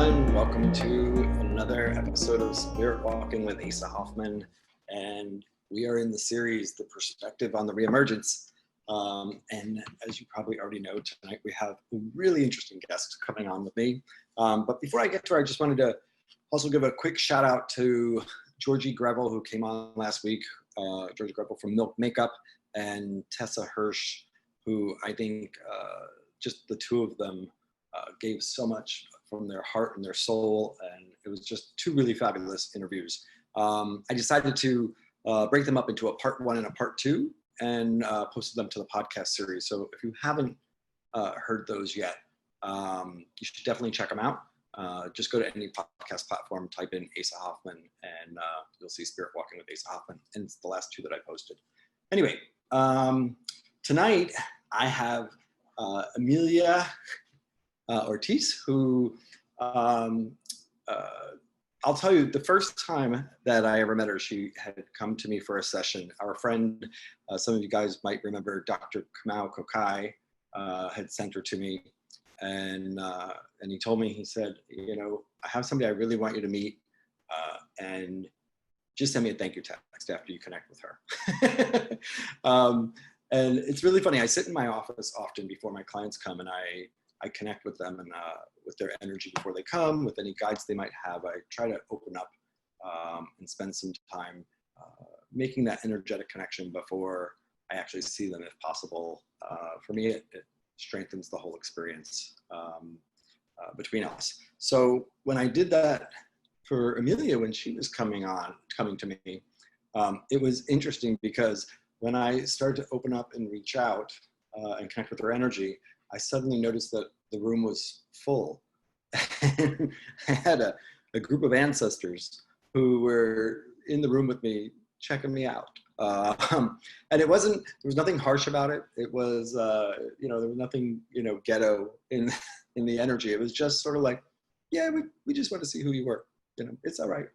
everyone. Welcome to another episode of Spirit Walking with Asa Hoffman. And we are in the series, The Perspective on the Reemergence. And as you probably already know, tonight we have a really interesting guest coming on with me. But before I get to her, I just wanted to also give a quick shout out to Georgie Greville, who came on last week. Georgie Greville from Milk Makeup, and Tessa Hirsch, who I think just the two of them gave so much from their heart and their soul, and it was just two really fabulous interviews. I decided to break them up into a part 1 and a part 2, and posted them to the podcast series. So if you haven't heard those yet, you should definitely check them out. Just go to any podcast platform, type in Asa Hoffman, and you'll see Spirit Walking with Asa Hoffman, and it's the last 2 that I posted. Anyway, tonight I have Amelia Ortiz, who I'll tell you, the first time that I ever met her, she had come to me for a session. Our friend, some of you guys might remember, Dr. Kamau Kokai, had sent her to me, and he told me, he said, you know, I have somebody I really want you to meet, and just send me a thank you text after you connect with her. And it's really funny. I sit in my office often before my clients come, and I connect with them and with their energy before they come, with any guides they might have. I try to open up and spend some time making that energetic connection before I actually see them, if possible. For me, it strengthens the whole experience between us. So when I did that for Emilia, when she was coming to me, it was interesting because when I started to open up and reach out and connect with her energy, I suddenly noticed that the room was full. And I had a group of ancestors who were in the room with me, checking me out. And there was nothing harsh about it. It was, there was nothing, ghetto in the energy. It was just sort of like, yeah, we just want to see who you were. It's all right.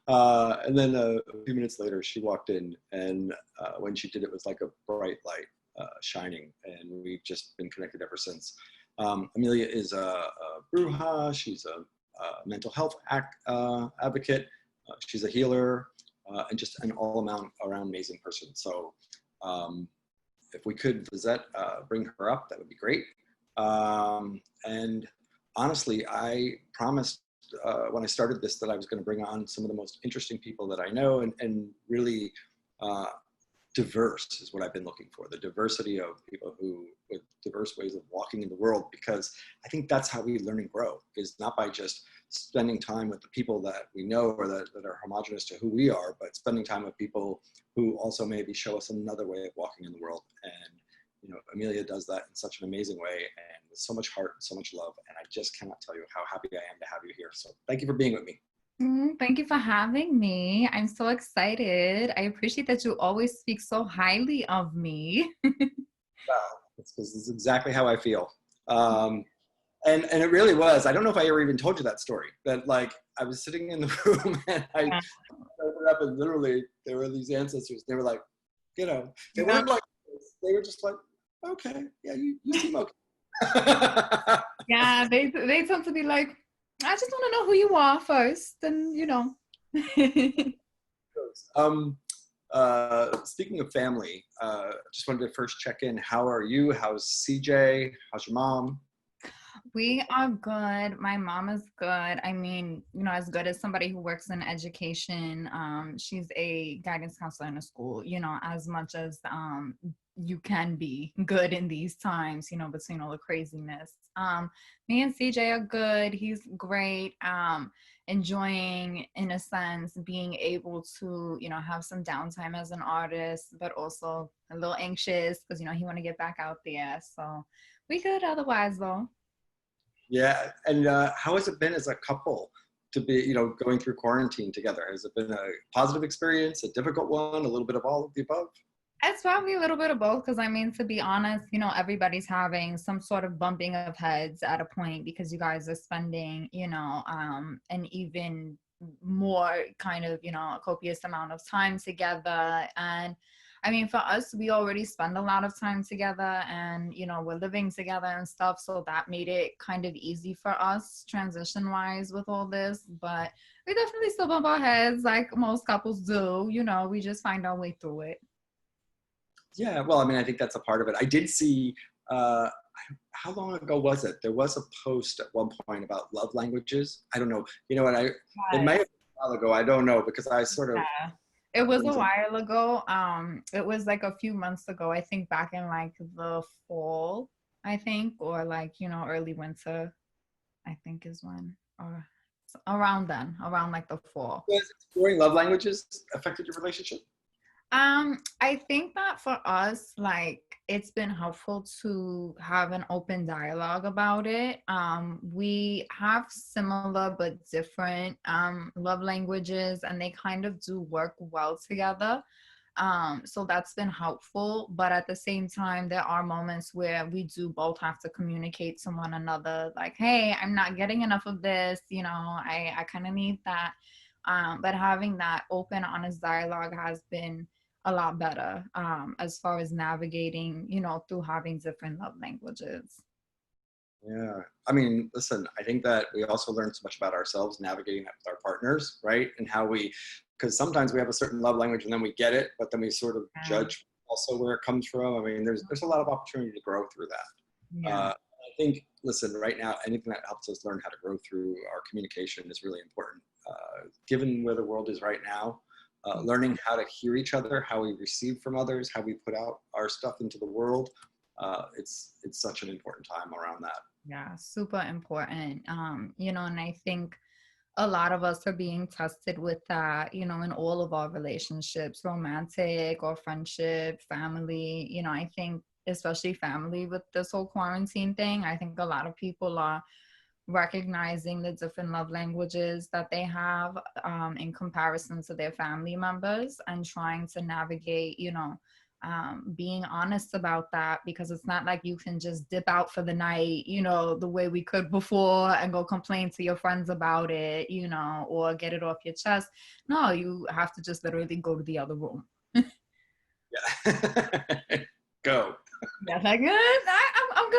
And then a few minutes later, she walked in, and when she did, it was like a bright light shining, and we've just been connected ever since. Amelia is a Bruja. She's a mental health advocate. She's a healer, and just an all-around amazing person. So if we could, Lizette, bring her up, that would be great. And honestly, I promised when I started this that I was going to bring on some of the most interesting people that I know, and really diverse is what I've been looking for. The diversity of people with diverse ways of walking in the world, because I think that's how we learn and grow, is not by just spending time with the people that we know or that are homogenous to who we are, but spending time with people who also maybe show us another way of walking in the world. And Emilia does that in such an amazing way, and with so much heart and so much love. And I just cannot tell you how happy I am to have you here. So thank you for being with me. Thank you for having me. I'm so excited. I appreciate that you always speak so highly of me. Well, it's because this is exactly how I feel. And it really was. I don't know if I ever even told you that story, that like I was sitting in the room and I opened up, and literally there were these ancestors. They were like, they weren't like this. They were just like, okay, yeah, you seem okay. Yeah, they tend to be like, I just want to know who you are first, and Speaking of family, just wanted to first check in. How are you? How's CJ? How's your mom? We are good. My mom is good. I mean, as good as somebody who works in education. She's a guidance counselor in a school, as much as you can be good in these times, between all the craziness. Me and CJ are good. He's great. Enjoying, in a sense, being able to, have some downtime as an artist, but also a little anxious because, he want to get back out there. So we good otherwise, though. Yeah. And how has it been as a couple to be, going through quarantine together? Has it been a positive experience, a difficult one, a little bit of all of the above? It's probably a little bit of both, because I mean, to be honest, everybody's having some sort of bumping of heads at a point, because you guys are spending, an even more kind of, a copious amount of time together. And I mean, for us, we already spend a lot of time together and, you know, we're living together and stuff. So that made it kind of easy for us transition wise with all this. But we definitely still bump our heads like most couples do. You know, we just find our way through it. Yeah, well, I mean, I think that's a part of it. I did see, uh, how long ago was it? There was a post at one point about love languages. I don't know. You know what? It may have Yes. been a while ago. I don't know because I sort of Yeah. It got was a into. while ago. It was like a few months ago, I think back in like the fall, I think, or like, you know, early winter, I think is when, or around then, around like the fall. Was exploring love languages affected your relationship? I think that for us, like it's been helpful to have an open dialogue about it. We have similar but different love languages, and they kind of do work well together. So that's been helpful. But at the same time, there are moments where we do both have to communicate to one another, like, hey, I'm not getting enough of this, you know, I kind of need that. But having that open, honest dialogue has been a lot better as far as navigating, you know, through having different love languages. Yeah. I mean, listen, I think that we also learn so much about ourselves navigating that with our partners, right? And how because sometimes we have a certain love language and then we get it, but then we sort of Yeah. judge also where it comes from. I mean, there's a lot of opportunity to grow through that. Yeah. I think, listen, right now, anything that helps us learn how to grow through our communication is really important. Given where the world is right now, learning how to hear each other, how we receive from others, how we put out our stuff into the world, it's such an important time around that. Yeah, super important. You know, and I think a lot of us are being tested with that, you know, in all of our relationships, romantic or friendship, family. You know, I think especially family with this whole quarantine thing, I think a lot of people are recognizing the different love languages that they have in comparison to their family members and trying to navigate, you know, being honest about that, because it's not like you can just dip out for the night, you know, the way we could before and go complain to your friends about it, you know, or get it off your chest. No, you have to just literally go to the other room. Yeah. Go. Yeah, like I'm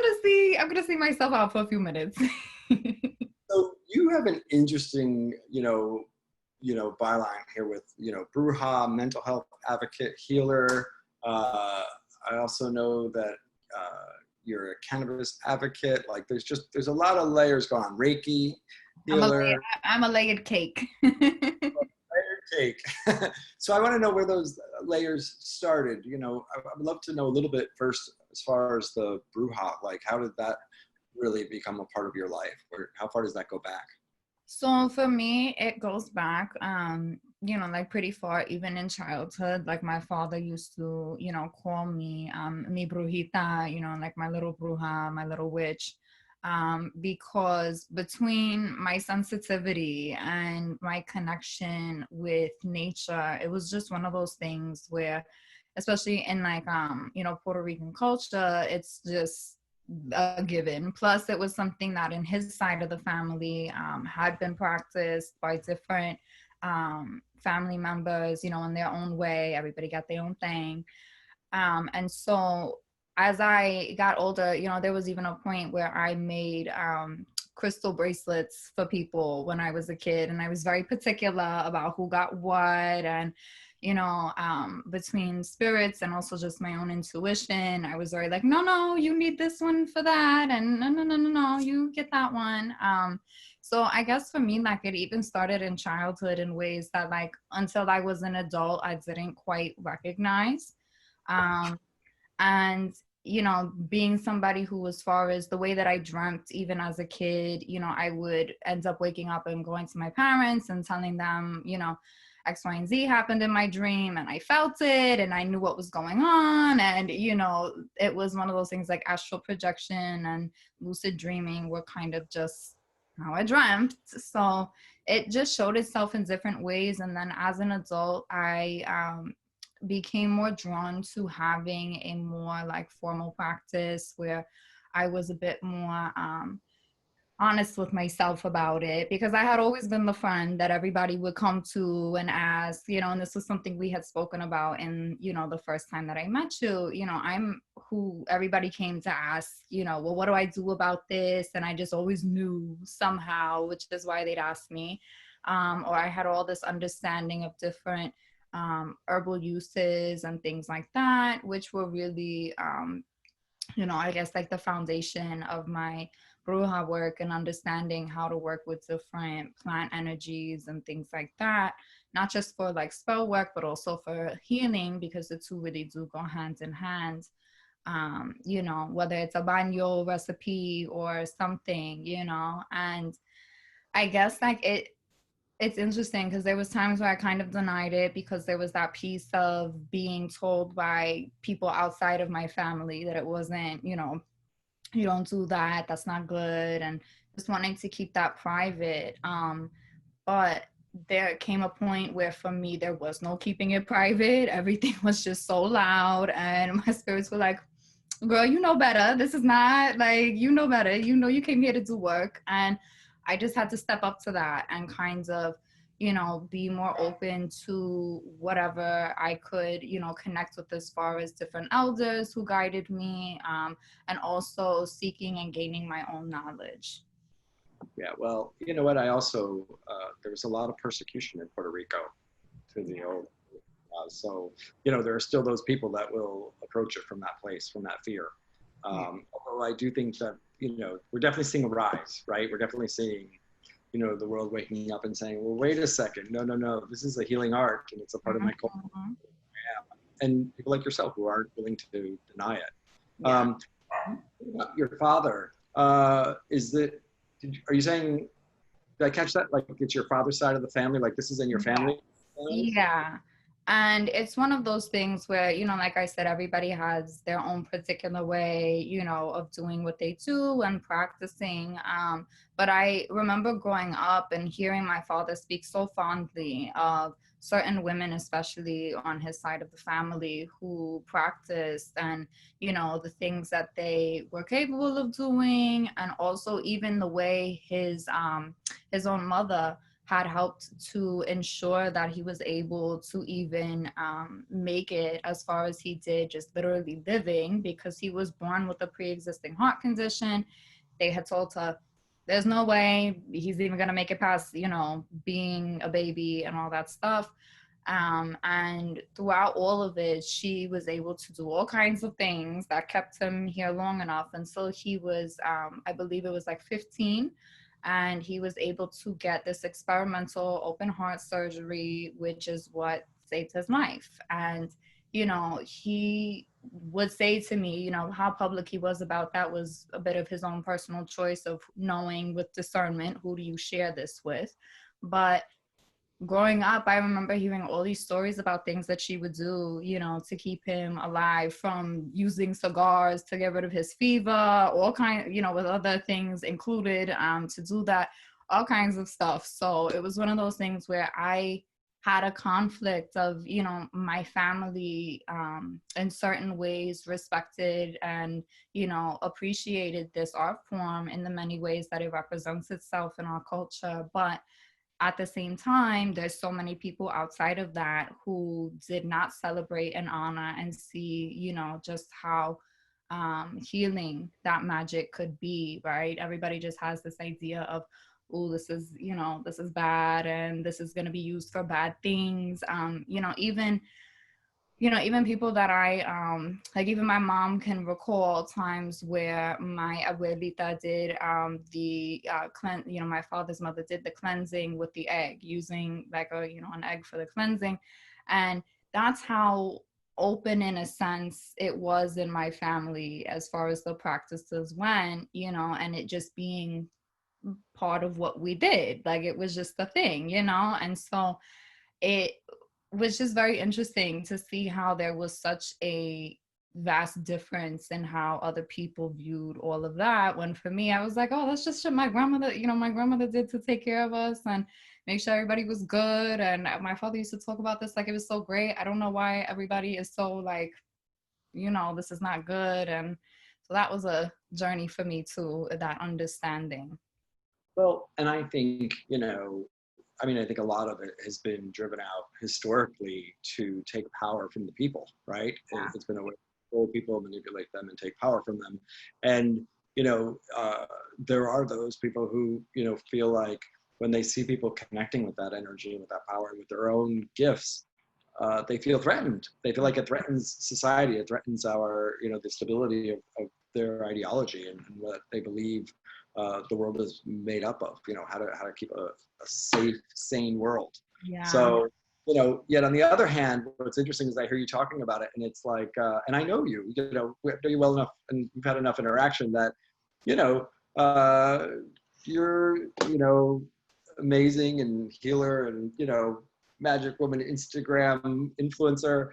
gonna see myself out for a few minutes. So you have an interesting, byline here with, Bruja, mental health advocate, healer. I also know that you're a cannabis advocate. Like there's a lot of layers going on. Reiki, I'm a healer, I'm a layered cake. layer cake. So I want to know where those layers started. I would love to know a little bit first as far as the Bruja. Like how did that really become a part of your life? Or how far does that go back? So for me, it goes back, you know, like pretty far, even in childhood. Like my father used to, you know, call me mi brujita, you know, like my little bruja, my little witch, because between my sensitivity and my connection with nature, it was just one of those things where, especially in like, you know, Puerto Rican culture, it's just a given. Plus, it was something that in his side of the family had been practiced by different family members, you know, in their own way. Everybody got their own thing. And so as I got older, you know, there was even a point where I made crystal bracelets for people when I was a kid. And I was very particular about who got what and, you know, between spirits and also just my own intuition. I was very like, no, you need this one for that. And no, you get that one. So I guess for me, like it even started in childhood in ways that like until I was an adult, I didn't quite recognize. Um, and you know, being somebody who, as far as the way that I dreamt even as a kid, you know, I would end up waking up and going to my parents and telling them, you know, X, Y, and Z happened in my dream and I felt it and I knew what was going on. And, you know, it was one of those things like astral projection and lucid dreaming were kind of just how I dreamt. So it just showed itself in different ways. And then as an adult, I became more drawn to having a more like formal practice where I was a bit more honest with myself about it, because I had always been the friend that everybody would come to and ask, and this was something we had spoken about in, the first time that I met you. I'm who everybody came to ask, well, what do I do about this? And I just always knew somehow, which is why they'd ask me. Or I had all this understanding of different herbal uses and things like that, which were really, I guess like the foundation of my Bruja work and understanding how to work with different plant energies and things like that, not just for like spell work, but also for healing, because the two really do go hand in hand. Whether it's a banyo recipe or something, and I guess like it's interesting because there was times where I kind of denied it, because there was that piece of being told by people outside of my family that it wasn't, you don't do that, that's not good, and just wanting to keep that private. But there came a point where for me there was no keeping it private. Everything was just so loud, and my spirits were like, girl, you know better, this is not like, you know better, you came here to do work. And I just had to step up to that and kind of, be more open to whatever I could, connect with, as far as different elders who guided me, and also seeking and gaining my own knowledge. Yeah, well, you know what? I also, there was a lot of persecution in Puerto Rico to the old. So, there are still those people that will approach it from that place, from that fear. Although I do think that, we're definitely seeing a rise, right? We're definitely seeing, the world waking up and saying, well, wait a second. No, no, no. This is a healing art, and it's a part of my culture. Mhm. And people like yourself who aren't willing to deny it. Yeah. Your father, are you saying, did I catch that? Like, it's your father's side of the family? Like, this is in your family? Yeah. And it's one of those things where, like I said, everybody has their own particular way, of doing what they do and practicing. But I remember growing up and hearing my father speak so fondly of certain women, especially on his side of the family, who practiced, and, the things that they were capable of doing. And also even the way his own mother had helped to ensure that he was able to even make it as far as he did, just literally living, because he was born with a pre-existing heart condition. They had told her, there's no way he's even going to make it past, being a baby and all that stuff. And throughout all of it, she was able to do all kinds of things that kept him here long enough until he was, I believe it was like 15, and he was able to get this experimental open heart surgery, which is what saved his life. And he would say to me, how public he was about that was a bit of his own personal choice of knowing with discernment, who do you share this with. But growing up, I remember hearing all these stories about things that she would do, to keep him alive, from using cigars to get rid of his fever, all kinds, with other things included, to do that, all kinds of stuff. So it was one of those things where I had a conflict of, my family, in certain ways respected and, appreciated this art form in the many ways that it represents itself in our culture. But at the same time, there's so many people outside of that who did not celebrate and honor and see, just how healing that magic could be, right? Everybody just has this idea of, oh, this is, this is bad and this is going to be used for bad things. Even people that I, like even my mom can recall times where my abuelita did my father's mother did the cleansing with the egg, using like an egg for the cleansing. And that's how open, in a sense, it was in my family as far as the practices went, and it just being part of what we did. Like it was just a thing, and so it was just very interesting to see how there was such a vast difference in how other people viewed all of that, when for me I was like, oh, that's just what my grandmother did to take care of us and make sure everybody was good. And my father used to talk about this like it was so great. I don't know why everybody is so like, this is not good. And so that was a journey for me too, that understanding. Well, and I think, I mean, I think a lot of it has been driven out historically to take power from the people, right? It's been a way to control people, manipulate them, and take power from them. And, there are those people who, feel like when they see people connecting with that energy and with that power and with their own gifts, they feel threatened. They feel like it threatens society. It threatens our, the stability of their ideology and what they believe the world is made up of. How to keep a safe, sane world. Yeah. So, yet on the other hand, what's interesting is I hear you talking about it, and it's like, and I know you, we know you well enough, and we've had enough interaction that, you're, amazing and healer and, magic woman, Instagram influencer.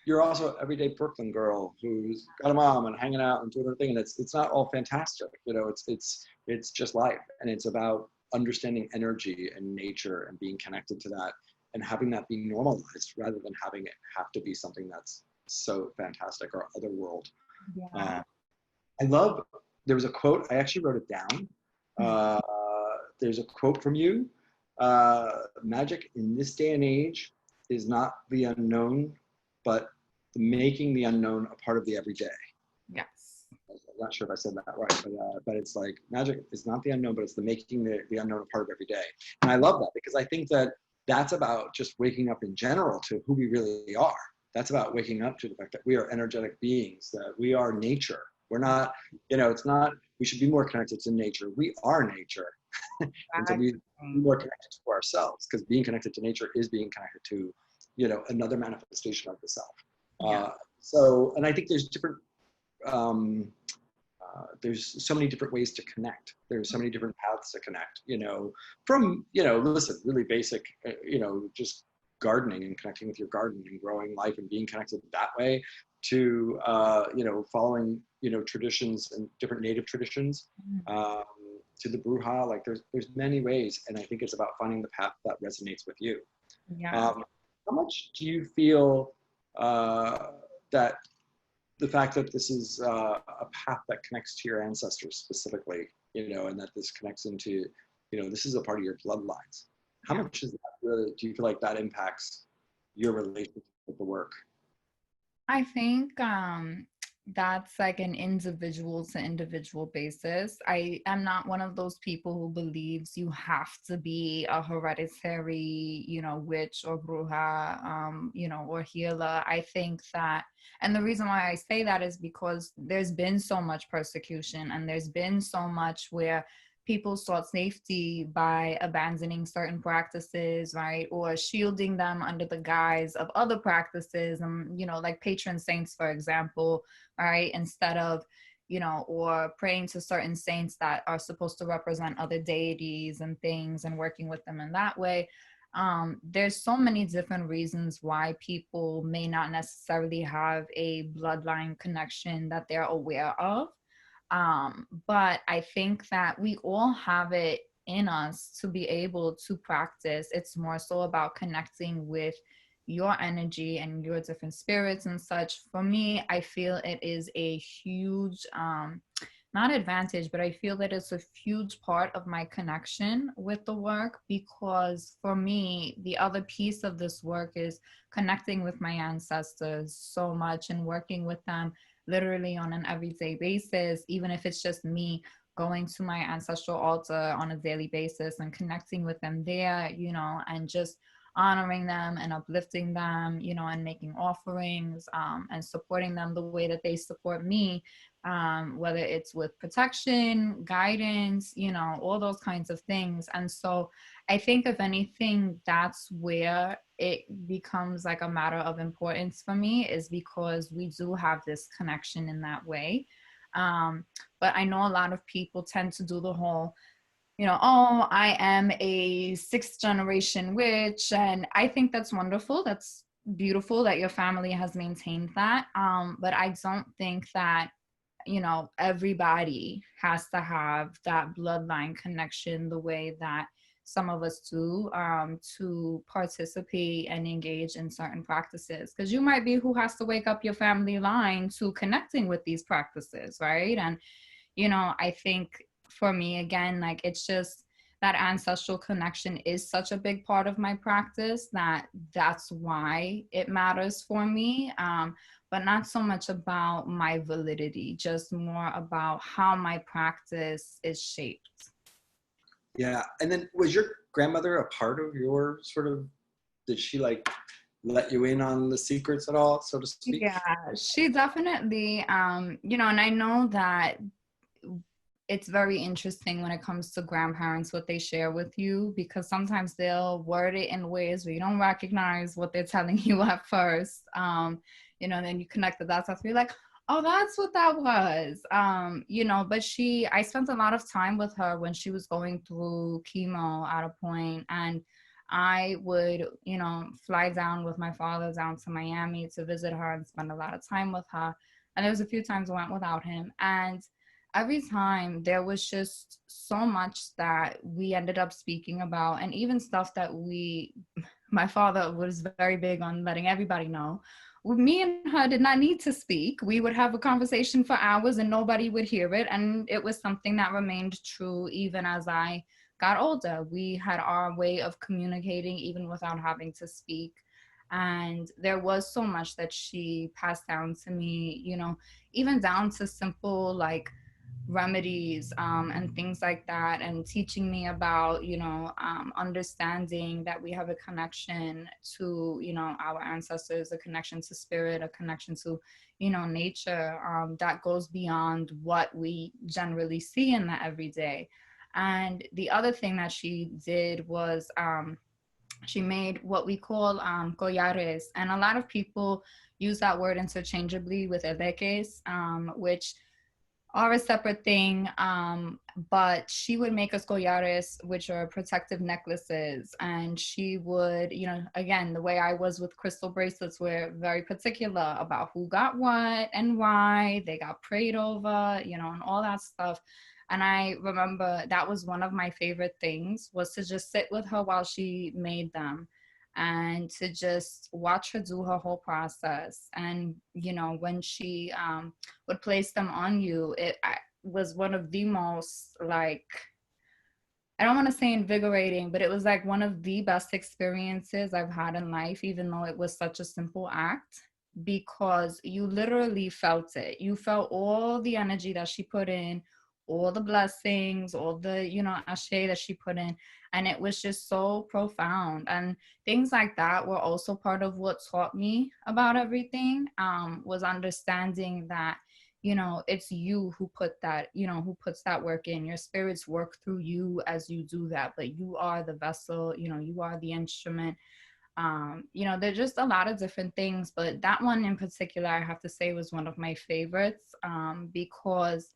You're also everyday Brooklyn girl who's got a mom and hanging out and doing her thing. And it's not all fantastic, it's just life. And it's about understanding energy and nature and being connected to that and having that be normalized rather than having it have to be something that's so fantastic or otherworld. Yeah. There was a quote, I actually wrote it down. There's a quote from you. Magic in this day and age is not the unknown, but making the unknown a part of the everyday. Yes. I'm not sure if I said that right, but it's like magic is not the unknown, but it's the making the unknown a part of every day. And I love that because I think that that's about just waking up in general to who we really are. That's about waking up to the fact that we are energetic beings, that we are nature. We're not, it's not, we should be more connected to nature. We are nature. And to be more connected to ourselves, because being connected to nature is being connected to, another manifestation of the self. Yeah. So, and I think there's different, there's so many different ways to connect. There's so many different paths to connect, from, listen, really basic, just gardening and connecting with your garden and growing life and being connected that way to, following, traditions and different native traditions, to the Bruja. Like there's many ways. And I think it's about finding the path that resonates with you. Yeah. How much do you feel that the fact that this is a path that connects to your ancestors specifically, and that this connects into, this is a part of your bloodlines. How much is that really, do you feel like that impacts your relationship with the work? I think that's like an individual to individual basis. I am not one of those people who believes you have to be a hereditary, witch or bruja, or healer. I think that, and the reason why I say that is because there's been so much persecution and there's been so much where people sought safety by abandoning certain practices, right? Or shielding them under the guise of other practices, like patron saints, for example, right? Instead of, or praying to certain saints that are supposed to represent other deities and things and working with them in that way. There's so many different reasons why people may not necessarily have a bloodline connection that they're aware of. But I think that we all have it in us to be able to practice. It's more so about connecting with your energy and your different spirits and such. For me, I feel it is a huge, not advantage, but I feel that it's a huge part of my connection with the work, because for me, the other piece of this work is connecting with my ancestors so much and working with them literally on an everyday basis, even if it's just me going to my ancestral altar on a daily basis and connecting with them there, and just honoring them and uplifting them, and making offerings, and supporting them the way that they support me, whether it's with protection, guidance, all those kinds of things. And so I think if anything, that's where it becomes like a matter of importance for me, is because we do have this connection in that way. But I know a lot of people tend to do the whole, oh, I am a sixth generation witch. And I think that's wonderful. That's beautiful that your family has maintained that. But I don't think that, everybody has to have that bloodline connection the way that some of us do, to participate and engage in certain practices. Because you might be who has to wake up your family line to connecting with these practices, right? And, I think for me, again, like it's just, that ancestral connection is such a big part of my practice that's why it matters for me. But not so much about my validity, just more about how my practice is shaped. Yeah. And then was your grandmother a part of your sort of, did she like let you in on the secrets at all, so to speak? Yeah, she definitely, you know, and I know that it's very interesting when it comes to grandparents, what they share with you, because sometimes they'll word it in ways where you don't recognize what they're telling you at first. You know, and then you connect the dots after you're like, oh, that's what that was. You know, but I spent a lot of time with her when she was going through chemo at a point, and I would, you know, fly down with my father down to Miami to visit her and spend a lot of time with her. And there was a few times I went without him. And every time there was just so much that we ended up speaking about, and even stuff that my father was very big on letting everybody know. Me and her did not need to speak. We would have a conversation for hours and nobody would hear it. And it was something that remained true even as I got older. We had our way of communicating even without having to speak. And there was so much that she passed down to me, you know, even down to simple like remedies and things like that, and teaching me about, you know, understanding that we have a connection to, you know, our ancestors, a connection to spirit, a connection to, you know, nature, that goes beyond what we generally see in the everyday. And the other thing that she did was she made what we call collares, and a lot of people use that word interchangeably with edeques, which are a separate thing, but she would make us collares, which are protective necklaces. And she would, you know, again, the way I was with crystal bracelets, were very particular about who got what and why they got prayed over, you know, and all that stuff. And I remember that was one of my favorite things, was to just sit with her while she made them, and to just watch her do her whole process. And, you know, when she would place them on you, was one of the most, like, I don't want to say invigorating, but it was like one of the best experiences I've had in life, even though it was such a simple act, because you literally felt it. You felt all the energy that she put in, all the blessings, all the, you know, ashe that she put in. And it was just so profound. And things like that were also part of what taught me about everything, was understanding that, you know, it's you who put that, you know, who puts that work in. Your spirits work through you as you do that, but you are the vessel, you know, you are the instrument. You know, there's just a lot of different things, but that one in particular, I have to say, was one of my favorites, because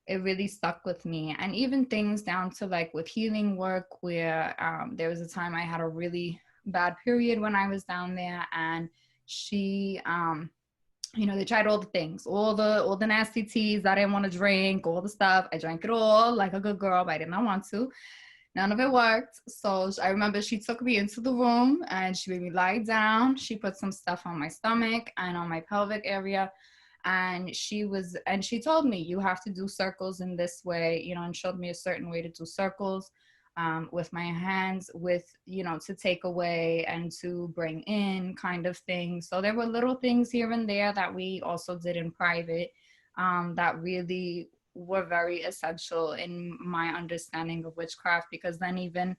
it really stuck with me. And even things down to like with healing work, where there was a time I had a really bad period when I was down there, and she, you know, they tried all the things, all the nasty teas that I didn't want to drink, all the stuff. I drank it all like a good girl, but I did not want to. None of it worked. So I remember she took me into the room and she made me lie down. She put some stuff on my stomach and on my pelvic area. And she told me, you have to do circles in this way, you know, and showed me a certain way to do circles, with my hands, with, you know, to take away and to bring in kind of thing. So there were little things here and there that we also did in private, that really were very essential in my understanding of witchcraft, because then even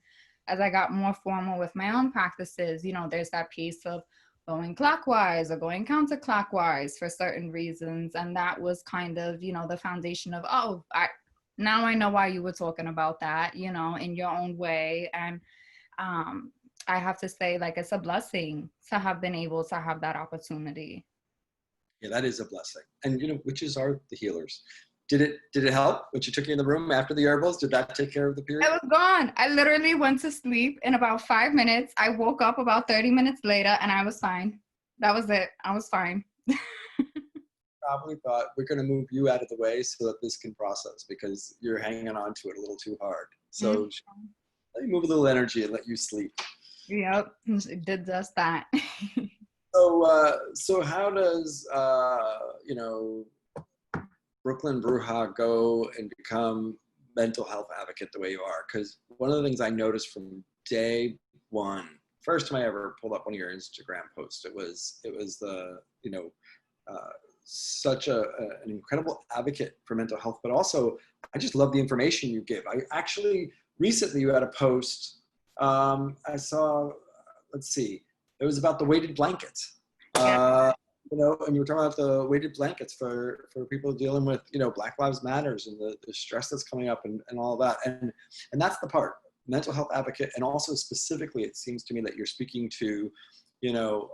as I got more formal with my own practices, you know, there's that piece of going clockwise or going counterclockwise for certain reasons. And that was kind of, you know, the foundation of, now I know why you were talking about that, you know, in your own way. And I have to say, like, it's a blessing to have been able to have that opportunity. Yeah, that is a blessing. And, you know, witches are the healers. Did it help when she took you in the room after the herbals? Did that take care of the period? I was gone. I literally went to sleep in about 5 minutes. I woke up about 30 minutes later and I was fine. That was it. I was fine. Probably thought, we're going to move you out of the way so that this can process, because you're hanging on to it a little too hard. So let me move a little energy and let you sleep. Yep, it did just that. So how does, you know, Brooklyn Bruja go and become mental health advocate the way you are, because one of the things I noticed from day one, first time I ever pulled up one of your Instagram posts, it was the, you know, such an incredible advocate for mental health, but also I just love the information you give. I actually, recently you had a post, I saw, let's see, it was about the weighted blankets. Yeah. You know, and you were talking about the weighted blankets for people dealing with, you know, Black Lives Matters and the stress that's coming up and all of that. And that's the part, mental health advocate. And also specifically, it seems to me that you're speaking to, you know,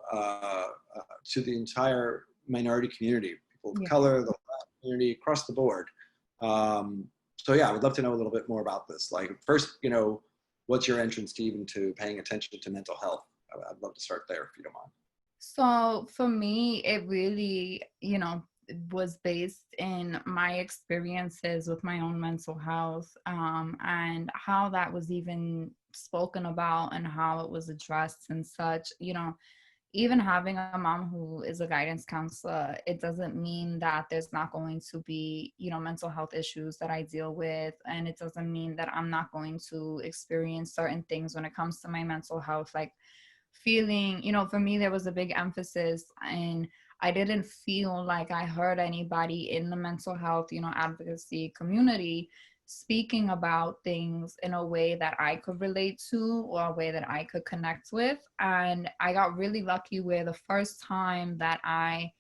to the entire minority community, people of Yeah. color, the Black community, across the board. So yeah, I would love to know a little bit more about this. Like first, you know, what's your entrance to even to paying attention to mental health? I'd love to start there if you don't mind. So for me, it really, was based in my experiences with my own mental health, and how that was even spoken about and how it was addressed and such. Even having a mom who is a guidance counselor, it doesn't mean that there's not going to be, mental health issues that I deal with. And it doesn't mean that I'm not going to experience certain things when it comes to my mental health, like feeling, for me, there was a big emphasis, and I didn't feel like I heard anybody in the mental health, advocacy community speaking about things in a way that I could relate to or a way that I could connect with. And I got really lucky where the first time that I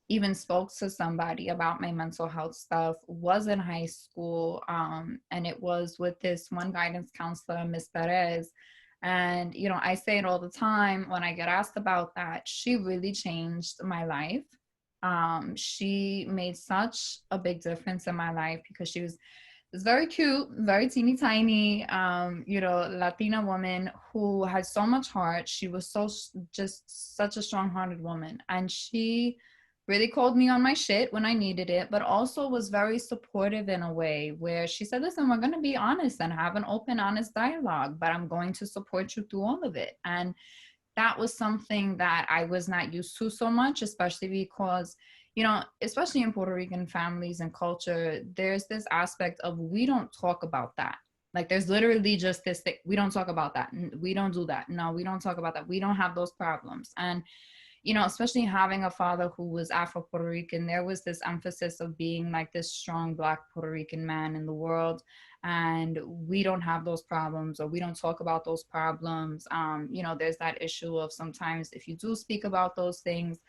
even spoke to somebody about my mental health stuff was in high school. And it was with this one guidance counselor, Miss Perez. And, I say it all the time when I get asked about that. She really changed my life. She made such a big difference in my life because she was this very cute, very teeny tiny, Latina woman who had so much heart. She was just such a strong-hearted woman. And she really called me on my shit when I needed it, but also was very supportive in a way where she said, listen, we're going to be honest and have an open, honest dialogue, but I'm going to support you through all of it. And that was something that I was not used to so much, especially because, especially in Puerto Rican families and culture, there's this aspect of we don't talk about that. Like there's literally just this thing, we don't talk about that. We don't do that. No, we don't talk about that. We don't have those problems. And especially having a father who was Afro-Puerto Rican, there was this emphasis of being like this strong Black Puerto Rican man in the world. And we don't have those problems, or we don't talk about those problems. There's that issue of sometimes if you do speak about those things,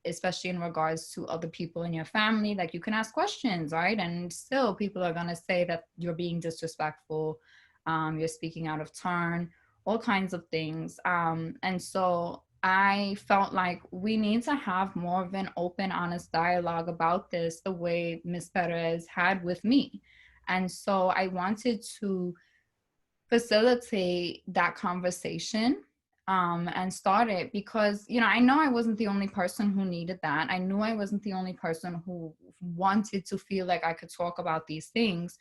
especially in regards to other people in your family, like you can ask questions, right? And still people are going to say that you're being disrespectful, you're speaking out of turn, all kinds of things. And so I felt like we need to have more of an open, honest dialogue about this, the way Ms. Perez had with me. And so I wanted to facilitate that conversation, and start it because, I know I wasn't the only person who needed that. I knew I wasn't the only person who wanted to feel like I could talk about these things.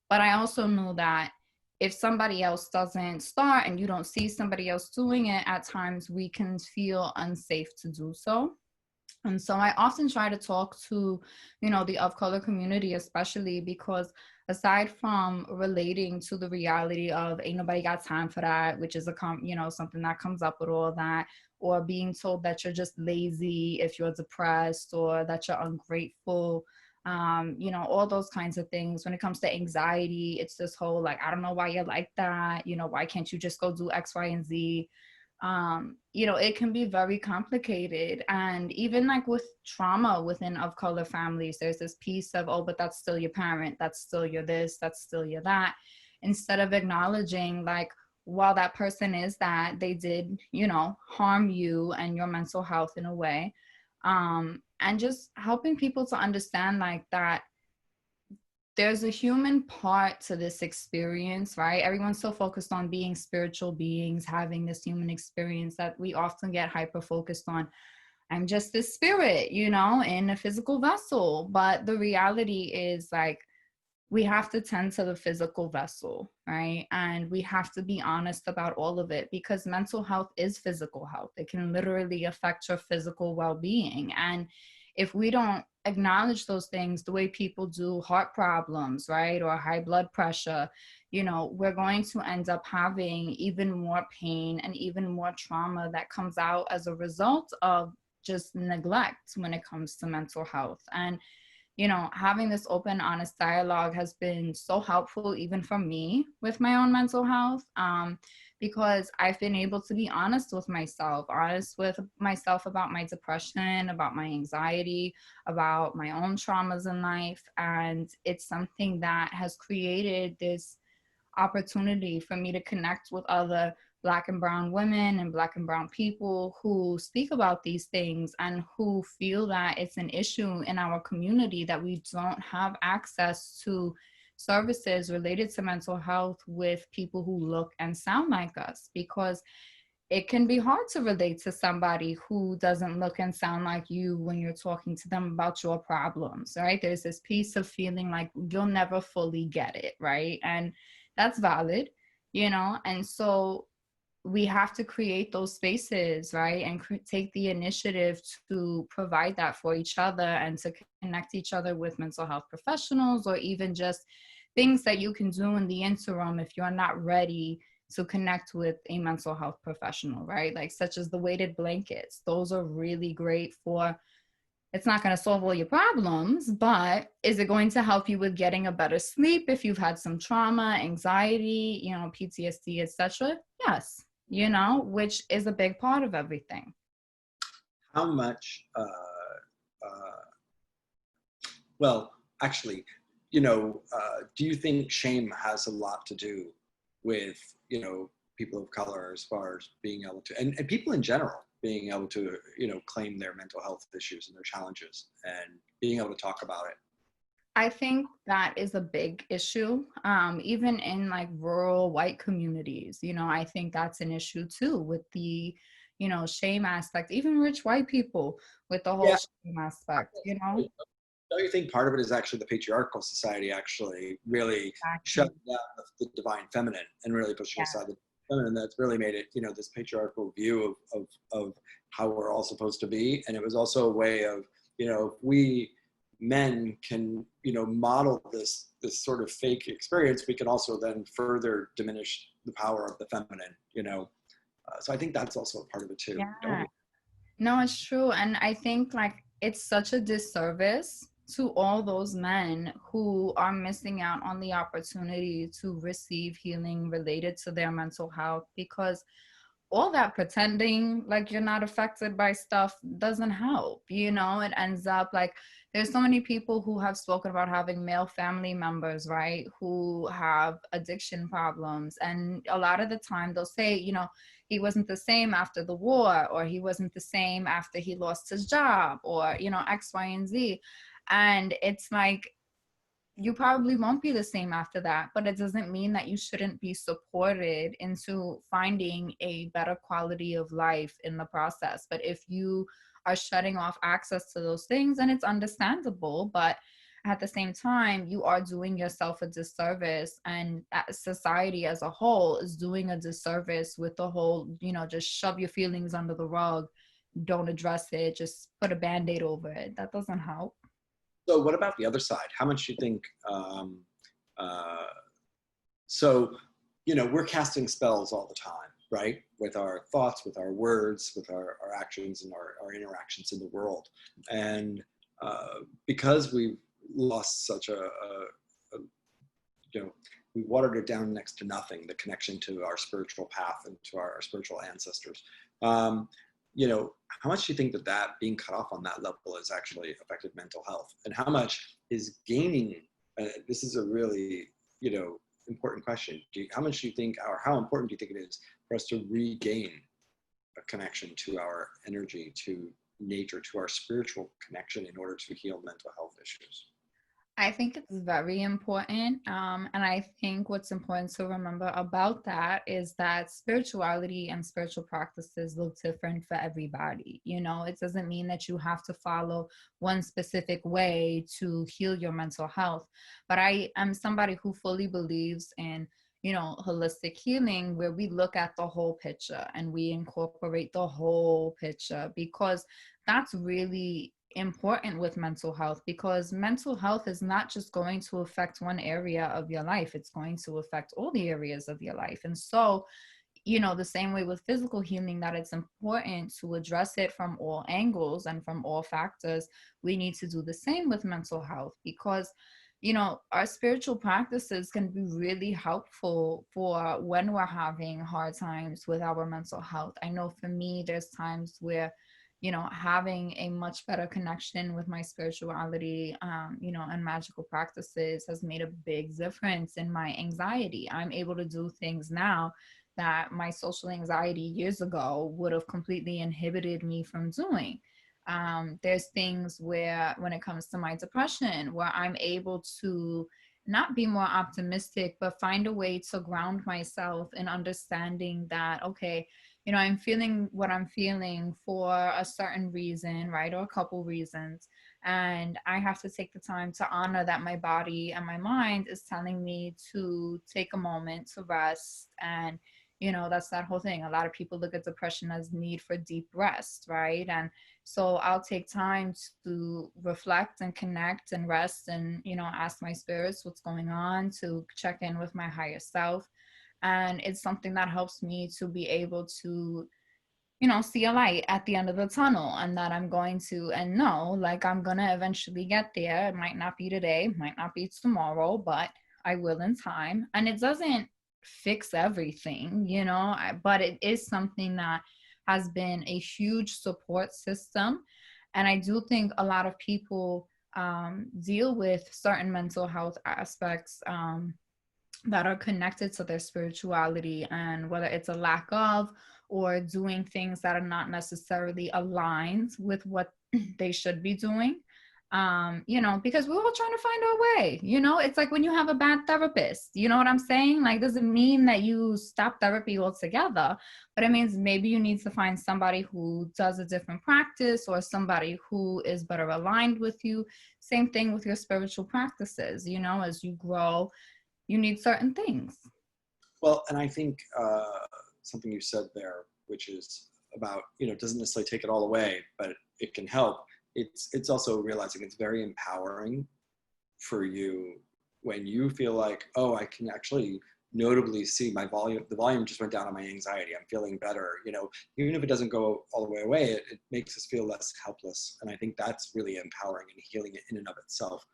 But I also knew that if somebody else doesn't start and you don't see somebody else doing it, at times we can feel unsafe to do so. And so I often try to talk to, the of color community, especially because aside from relating to the reality of ain't nobody got time for that, which is something that comes up with all that, or being told that you're just lazy if you're depressed, or that you're ungrateful, all those kinds of things. When it comes to anxiety, it's this whole, like, I don't know why you're like that. Why can't you just go do X, Y, and Z? It can be very complicated. And even like with trauma within of color families, there's this piece of, oh, but that's still your parent, that's still your this, that's still your that, instead of acknowledging, like, while that person is that, they did, harm you and your mental health in a way. And just helping people to understand, like, that there's a human part to this experience, right? Everyone's so focused on being spiritual beings, having this human experience, that we often get hyper focused on, I'm just this spirit, in a physical vessel. But the reality is, like, we have to tend to the physical vessel, right? And we have to be honest about all of it, because mental health is physical health. It can literally affect your physical well-being. And if we don't acknowledge those things the way people do heart problems, right, or high blood pressure, you know, we're going to end up having even more pain and even more trauma that comes out as a result of just neglect when it comes to mental health. And you know, having this open, honest dialogue has been so helpful, even for me with my own mental health, because I've been able to be honest with myself about my depression, about my anxiety, about my own traumas in life. And it's something that has created this opportunity for me to connect with other Black and brown women and Black and brown people who speak about these things and who feel that it's an issue in our community that we don't have access to services related to mental health with people who look and sound like us, because it can be hard to relate to somebody who doesn't look and sound like you when you're talking to them about your problems, right? There's this piece of feeling like you'll never fully get it, right? And that's valid, you know? And so we have to create those spaces, right? And take the initiative to provide that for each other and to connect each other with mental health professionals, or even just things that you can do in the interim if you're not ready to connect with a mental health professional, right? Like such as the weighted blankets. Those are really great for, it's not going to solve all your problems, but is it going to help you with getting a better sleep if you've had some trauma, anxiety, you know, PTSD, etc.? Yes, you know, which is a big part of everything. How much, well, actually, you know, do you think shame has a lot to do with, you know, people of color as far as being able to, and people in general, being able to, you know, claim their mental health issues and their challenges and being able to talk about it? I think that is a big issue, even in like rural white communities. You know, I think that's an issue too with the, you know, shame aspect. Even rich white people with the whole Yeah. shame aspect. You know, Don't you think part of it is actually the patriarchal society actually really shutting down the divine feminine and really pushing aside the feminine? That's really made it, you know, this patriarchal view of how we're all supposed to be. And it was also a way of, you know, if we men can, you know, model this sort of fake experience, we can also then further diminish the power of the feminine, you know. So I think that's also a part of it too. Don't yeah. you? No, it's true. And I think like it's such a disservice to all those men who are missing out on the opportunity to receive healing related to their mental health, because all that pretending like you're not affected by stuff doesn't help. You know, it ends up like there's so many people who have spoken about having male family members, right, who have addiction problems. And a lot of the time they'll say, you know, he wasn't the same after the war, or he wasn't the same after he lost his job, or, you know, X, Y, and Z. And it's like, you probably won't be the same after that, but it doesn't mean that you shouldn't be supported into finding a better quality of life in the process. But if you are shutting off access to those things, and it's understandable, but at the same time, you are doing yourself a disservice, and society as a whole is doing a disservice with the whole, you know, just shove your feelings under the rug, don't address it, just put a band-aid over it. That doesn't help. So what about the other side? How much do you think, so, you know, we're casting spells all the time, right? With our thoughts, with our words, with our actions and our interactions in the world. And because we've lost such you know, we watered it down next to nothing, the connection to our spiritual path and to our spiritual ancestors. You know, how much do you think that being cut off on that level has actually affected mental health? And how much is gaining, this is a really, you know, important question. How much do you think, or how important do you think it is for us to regain a connection to our energy, to nature, to our spiritual connection in order to heal mental health issues? I think it's very important. And I think what's important to remember about that is that spirituality and spiritual practices look different for everybody. You know, it doesn't mean that you have to follow one specific way to heal your mental health. But I am somebody who fully believes in, you know, holistic healing, where we look at the whole picture and we incorporate the whole picture, because that's really important with mental health, because mental health is not just going to affect one area of your life, it's going to affect all the areas of your life. And so, the same way with physical healing, that it's important to address it from all angles and from all factors, we need to do the same with mental health, because our spiritual practices can be really helpful for when we're having hard times with our mental health. I know for me, there's times where having a much better connection with my spirituality, and magical practices has made a big difference in my anxiety. I'm able to do things now that my social anxiety years ago would have completely inhibited me from doing. There's things where, when it comes to my depression, where I'm able to not be more optimistic, but find a way to ground myself in understanding that, okay, I'm feeling what I'm feeling for a certain reason, right? Or a couple reasons. And I have to take the time to honor that my body and my mind is telling me to take a moment to rest. And, that's that whole thing. A lot of people look at depression as need for deep rest, right? And so I'll take time to reflect and connect and rest and, ask my spirits what's going on, to check in with my higher self. And it's something that helps me to be able to, see a light at the end of the tunnel, and that I'm going to, and know, like, I'm going to eventually get there. It might not be today, might not be tomorrow, but I will in time. And it doesn't fix everything, but it is something that has been a huge support system. And I do think a lot of people deal with certain mental health aspects that are connected to their spirituality, and whether it's a lack of, or doing things that are not necessarily aligned with what they should be doing. Because we're all trying to find our way. It's like when you have a bad therapist, you know what I'm saying? Like, doesn't mean that you stop therapy altogether, but it means maybe you need to find somebody who does a different practice, or somebody who is better aligned with you. Same thing with your spiritual practices. As you grow, you need certain things. Well, and I think something you said there, which is about, it doesn't necessarily take it all away, but it can help. It's also realizing it's very empowering for you when you feel like, oh, I can actually notably see the volume just went down on my anxiety. I'm feeling better. Even if it doesn't go all the way away, it makes us feel less helpless. And I think that's really empowering and healing in and of itself.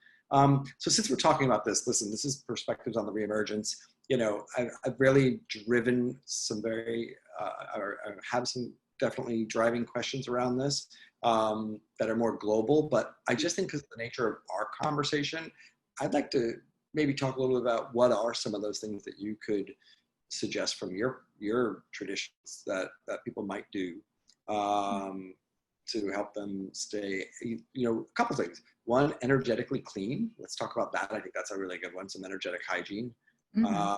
So since we're talking about this, listen, this is Perspectives on the Reemergence. I've really driven some or have some definitely driving questions around this that are more global, but I just think because of the nature of our conversation, I'd like to maybe talk a little bit about what are some of those things that you could suggest from your traditions that people might do to help them stay, a couple things. One, energetically clean. Let's talk about that. I think that's a really good one. Some energetic hygiene. Mm-hmm. I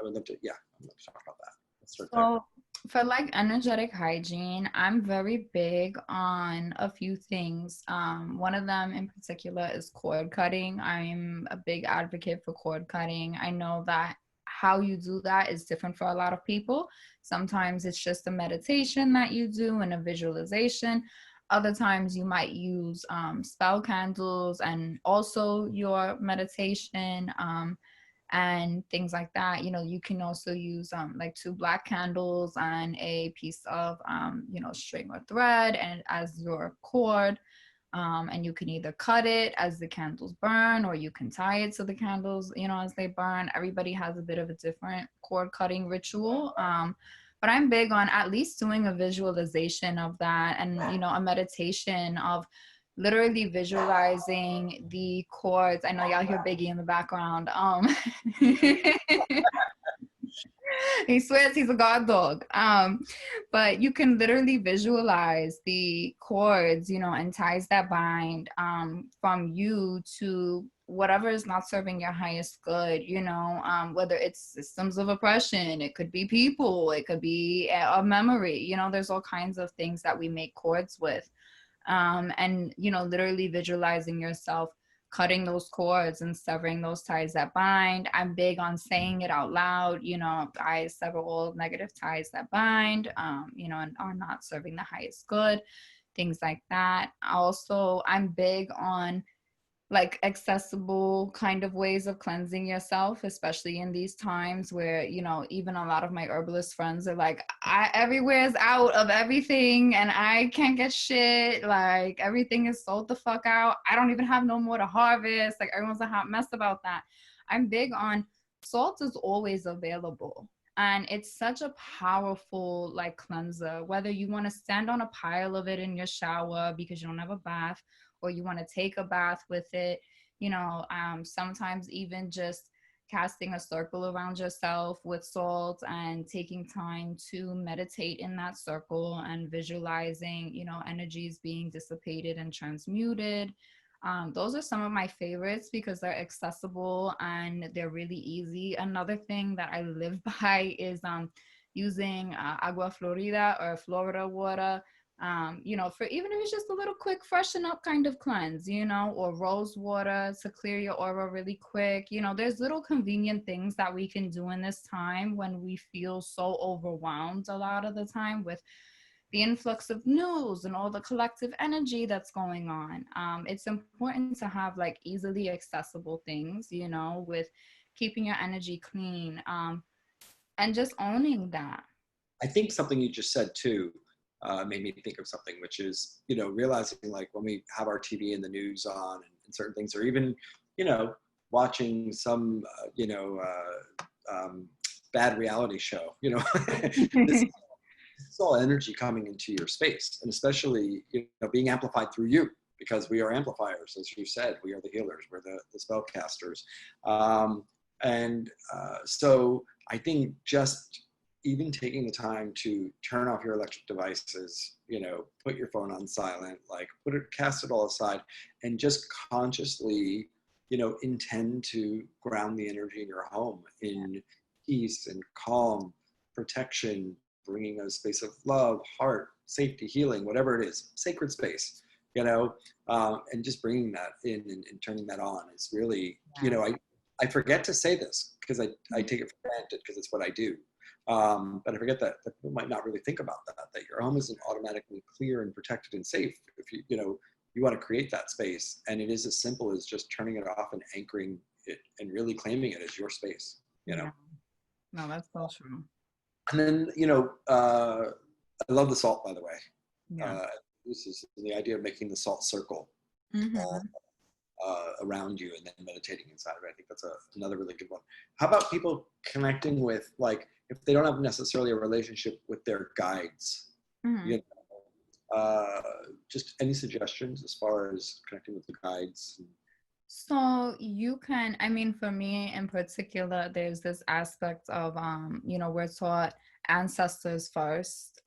would love to talk about that. Let's start there. So for like energetic hygiene, I'm very big on a few things. One of them in particular is cord cutting. I'm a big advocate for cord cutting. I know that how you do that is different for a lot of people. Sometimes it's just a meditation that you do and a visualization. Other times you might use spell candles and also your meditation. And things like that. You can also use like 2 black candles and a piece of string or thread and as your cord, and you can either cut it as the candles burn, or you can tie it to the candles as they burn. Everybody has a bit of a different cord cutting ritual, but I'm big on at least doing a visualization of that, and a meditation of literally visualizing the chords. I know y'all hear Biggie in the background. He swears he's a guard dog. But you can literally visualize the chords, and ties that bind from you to whatever is not serving your highest good, whether it's systems of oppression, it could be people, it could be a memory, there's all kinds of things that we make chords with. And literally visualizing yourself cutting those cords and severing those ties that bind. I'm big on saying it out loud. I sever all negative ties that bind, and are not serving the highest good. things like that. Also, I'm big on like accessible kind of ways of cleansing yourself, especially in these times where, you know, even a lot of my herbalist friends are like, everywhere's out of everything and I can't get shit. Like everything is sold the fuck out. I don't even have no more to harvest. Like everyone's a hot mess about that. I'm big on salt is always available. And it's such a powerful like cleanser, whether you want to stand on a pile of it in your shower because you don't have a bath, or you want to take a bath with it, you know, sometimes even just casting a circle around yourself with salt and taking time to meditate in that circle and visualizing, you know, energies being dissipated and transmuted. Those are some of my favorites because they're accessible and they're really easy. Another thing that I live by is using agua florida or Florida water, you know, for even if it's just a little quick freshen up kind of cleanse, you know, or rose water to clear your aura really quick. You know, there's little convenient things that we can do in this time when we feel so overwhelmed a lot of the time with the influx of news and all the collective energy that's going on. It's important to have like easily accessible things, you know, with keeping your energy clean, and just owning that. I think something you just said too made me think of something, which is, you know, realizing like when we have our TV and the news on and certain things, or even, you know, watching some, bad reality show, you know, this, it's all energy coming into your space, and especially, you know, being amplified through you, because we are amplifiers, as you said. We are the healers. We're the spellcasters, so I think just even taking the time to turn off your electric devices, you know, put your phone on silent, like cast it all aside, and just consciously, you know, intend to ground the energy in your home in peace and calm, protection, bringing a space of love, heart, safety, healing, whatever it is, sacred space, you know, and just bringing that in and turning that on is really, you know, I forget to say this because I take it for granted because it's what I do. But I forget that people might not really think about that your home isn't automatically clear and protected and safe if you know, you want to create that space. And it is as simple as just turning it off and anchoring it and really claiming it as your space, you know? Yeah. No, that's so true. And then, you know, I love the salt, by the way. Yeah. This is the idea of making the salt circle around you and then meditating inside of it. I think that's another really good one. How about people connecting with, like, if they don't have necessarily a relationship with their guides, you know, just any suggestions as far as connecting with the guides? So you can, I mean, for me in particular, there's this aspect of, you know, we're taught ancestors first,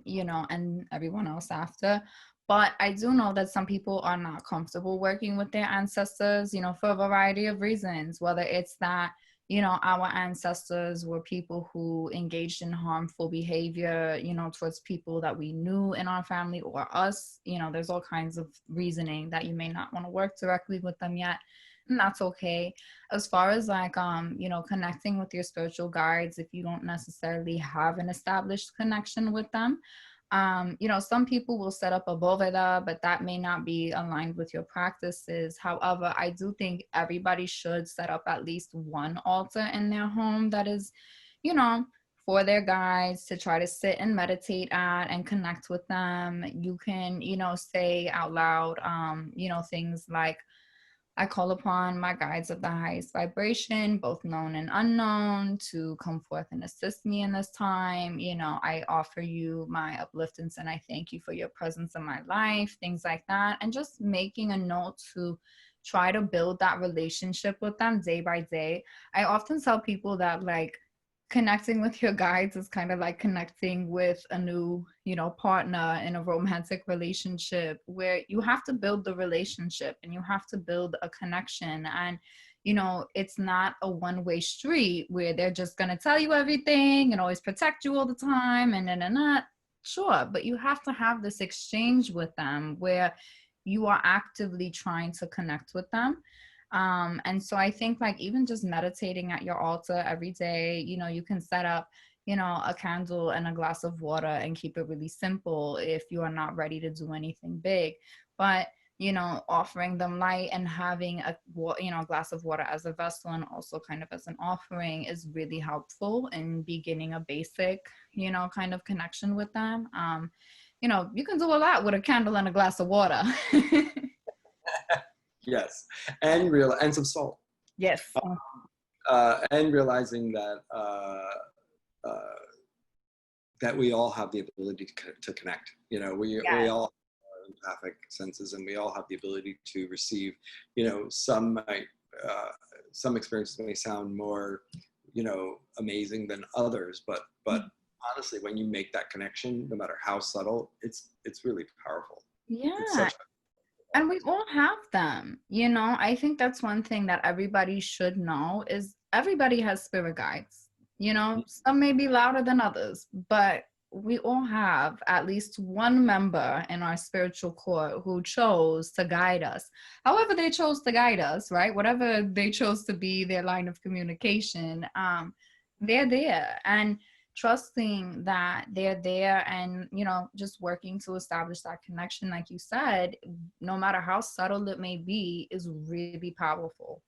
you know, and everyone else after. But I do know that some people are not comfortable working with their ancestors, you know, for a variety of reasons, whether it's that, you know, our ancestors were people who engaged in harmful behavior, you know, towards people that we knew in our family or us. You know, there's all kinds of reasoning that you may not want to work directly with them yet. And that's okay. As far as like, you know, connecting with your spiritual guides, if you don't necessarily have an established connection with them, you know, some people will set up a bóveda, but that may not be aligned with your practices. However, I do think everybody should set up at least one altar in their home that is, you know, for their guides to try to sit and meditate at and connect with them. You can, you know, say out loud, you know, things like, I call upon my guides of the highest vibration, both known and unknown, to come forth and assist me in this time. You know, I offer you my upliftance and I thank you for your presence in my life, things like that. And just making a note to try to build that relationship with them day by day. I often tell people that, like, connecting with your guides is kind of like connecting with a new, you know, partner in a romantic relationship, where you have to build the relationship and you have to build a connection. And, you know, it's not a one-way street where they're just going to tell you everything and always protect you all the time and sure, but you have to have this exchange with them where you are actively trying to connect with them. And so I think, like, even just meditating at your altar every day, you know, you can set up, a candle and a glass of water and keep it really simple if you are not ready to do anything big. But offering them light and having a glass of water as a vessel and also kind of as an offering is really helpful in beginning a basic, kind of connection with them. You can do a lot with a candle and a glass of water. Yes, and some salt. Yes. And realizing that that we all have the ability to connect. We all have empathic senses, and we all have the ability to receive. Some experiences may sound more, amazing than others, but honestly, when you make that connection, no matter how subtle, it's really powerful. Yeah. And we all have them. I think that's one thing that everybody should know is everybody has spirit guides. Some may be louder than others, but we all have at least one member in our spiritual core who chose to guide us. However they chose to guide us, right? Whatever they chose to be their line of communication, they're there. And trusting that they're there and, just working to establish that connection, like you said, no matter how subtle it may be, is really powerful.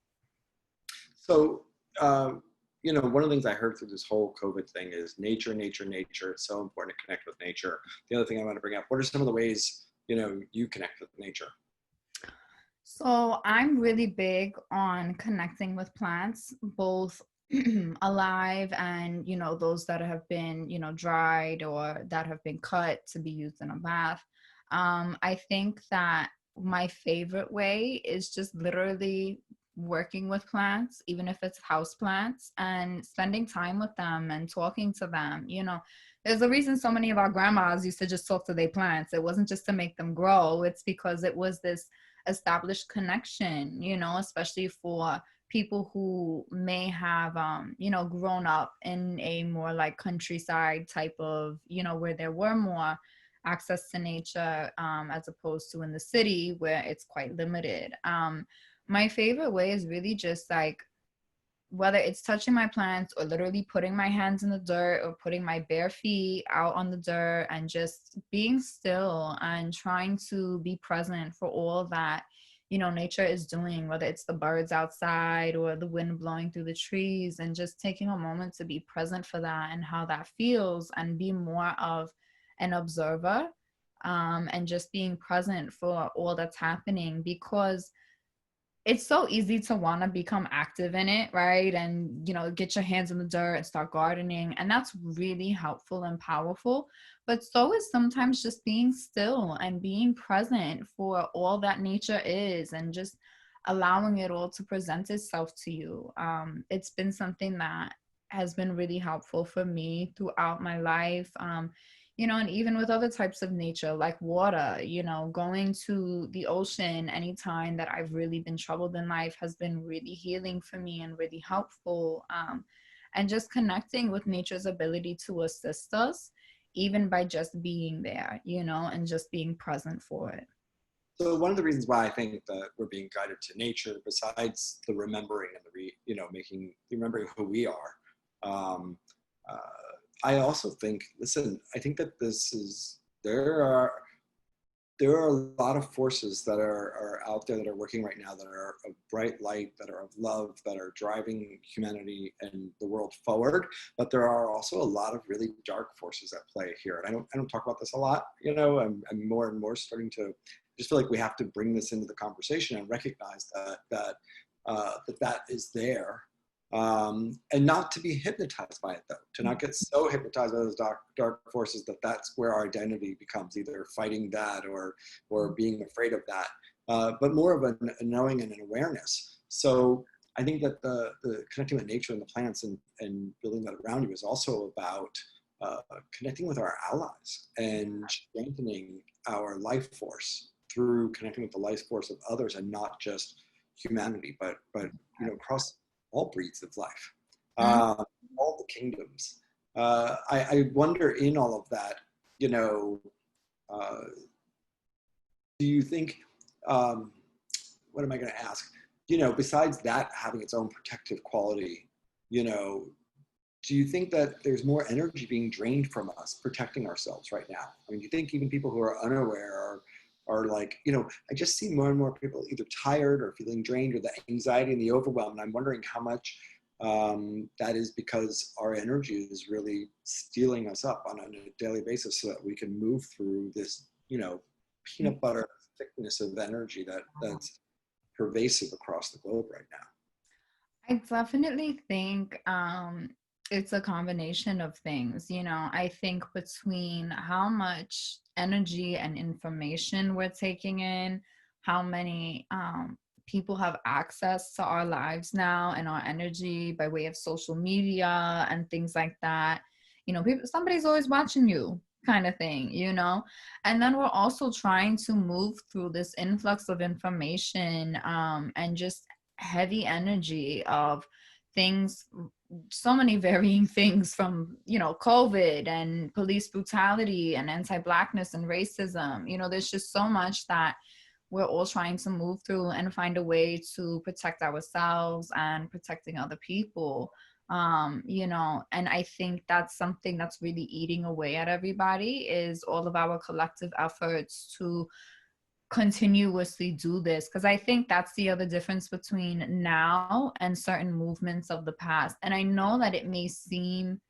So, one of the things I heard through this whole COVID thing is nature, nature, nature. It's so important to connect with nature. The other thing I want to bring up, what are some of the ways, you connect with nature? So I'm really big on connecting with plants, both alive and, those that have been, dried or that have been cut to be used in a bath. I think that my favorite way is just literally working with plants, even if it's house plants, and spending time with them and talking to them. There's a reason so many of our grandmas used to just talk to their plants. It wasn't just to make them grow. It's because it was this established connection, especially for people who may have, grown up in a more like countryside type of, where there were more access to nature, as opposed to in the city where it's quite limited. My favorite way is really just like, whether it's touching my plants or literally putting my hands in the dirt or putting my bare feet out on the dirt and just being still and trying to be present for all that, nature is doing, whether it's the birds outside or the wind blowing through the trees, and just taking a moment to be present for that and how that feels and be more of an observer, and just being present for all that's happening, because it's so easy to want to become active in it, right? And, get your hands in the dirt and start gardening. And that's really helpful and powerful. But so is sometimes just being still and being present for all that nature is and just allowing it all to present itself to you. It's been something that has been really helpful for me throughout my life. And even with other types of nature like water, going to the ocean anytime that I've really been troubled in life has been really healing for me and really helpful. And just connecting with nature's ability to assist us, even by just being there, and just being present for it. So one of the reasons why I think that we're being guided to nature, besides the remembering and remembering who we are, I also think, I think that there are a lot of forces that are out there that are working right now that are of bright light, that are of love, that are driving humanity and the world forward. But there are also a lot of really dark forces at play here. And I don't talk about this a lot, I'm more and more starting to just feel like we have to bring this into the conversation and recognize that is there. And not to be hypnotized by it, though, to not get so hypnotized by those dark forces that's where our identity becomes either fighting that or being afraid of that, but more of a knowing and an awareness. So I think that the connecting with nature and the plants and building that around you is also about connecting with our allies and strengthening our life force through connecting with the life force of others, and not just humanity, but across all breeds of life, all the kingdoms. I wonder, in all of that, do you think, what am I going to ask? Besides that having its own protective quality, do you think that there's more energy being drained from us protecting ourselves right now? I mean, do you think even people who are unaware are like, I just see more and more people either tired or feeling drained, or the anxiety and the overwhelm. And I'm wondering how much that is because our energy is really stealing us up on a daily basis so that we can move through this, peanut butter thickness of energy that's pervasive across the globe right now. I definitely think it's a combination of things. I think between how much energy and information we're taking in, how many people have access to our lives now and our energy by way of social media and things like that. Somebody's always watching you, kind of thing. And then we're also trying to move through this influx of information and just heavy energy of things, so many varying things from COVID and police brutality and anti-Blackness and racism. There's just so much that we're all trying to move through and find a way to protect ourselves and protecting other people. And I think that's something that's really eating away at everybody, is all of our collective efforts to continuously do this, because I think that's the other difference between now and certain movements of the past. And I know that it may seem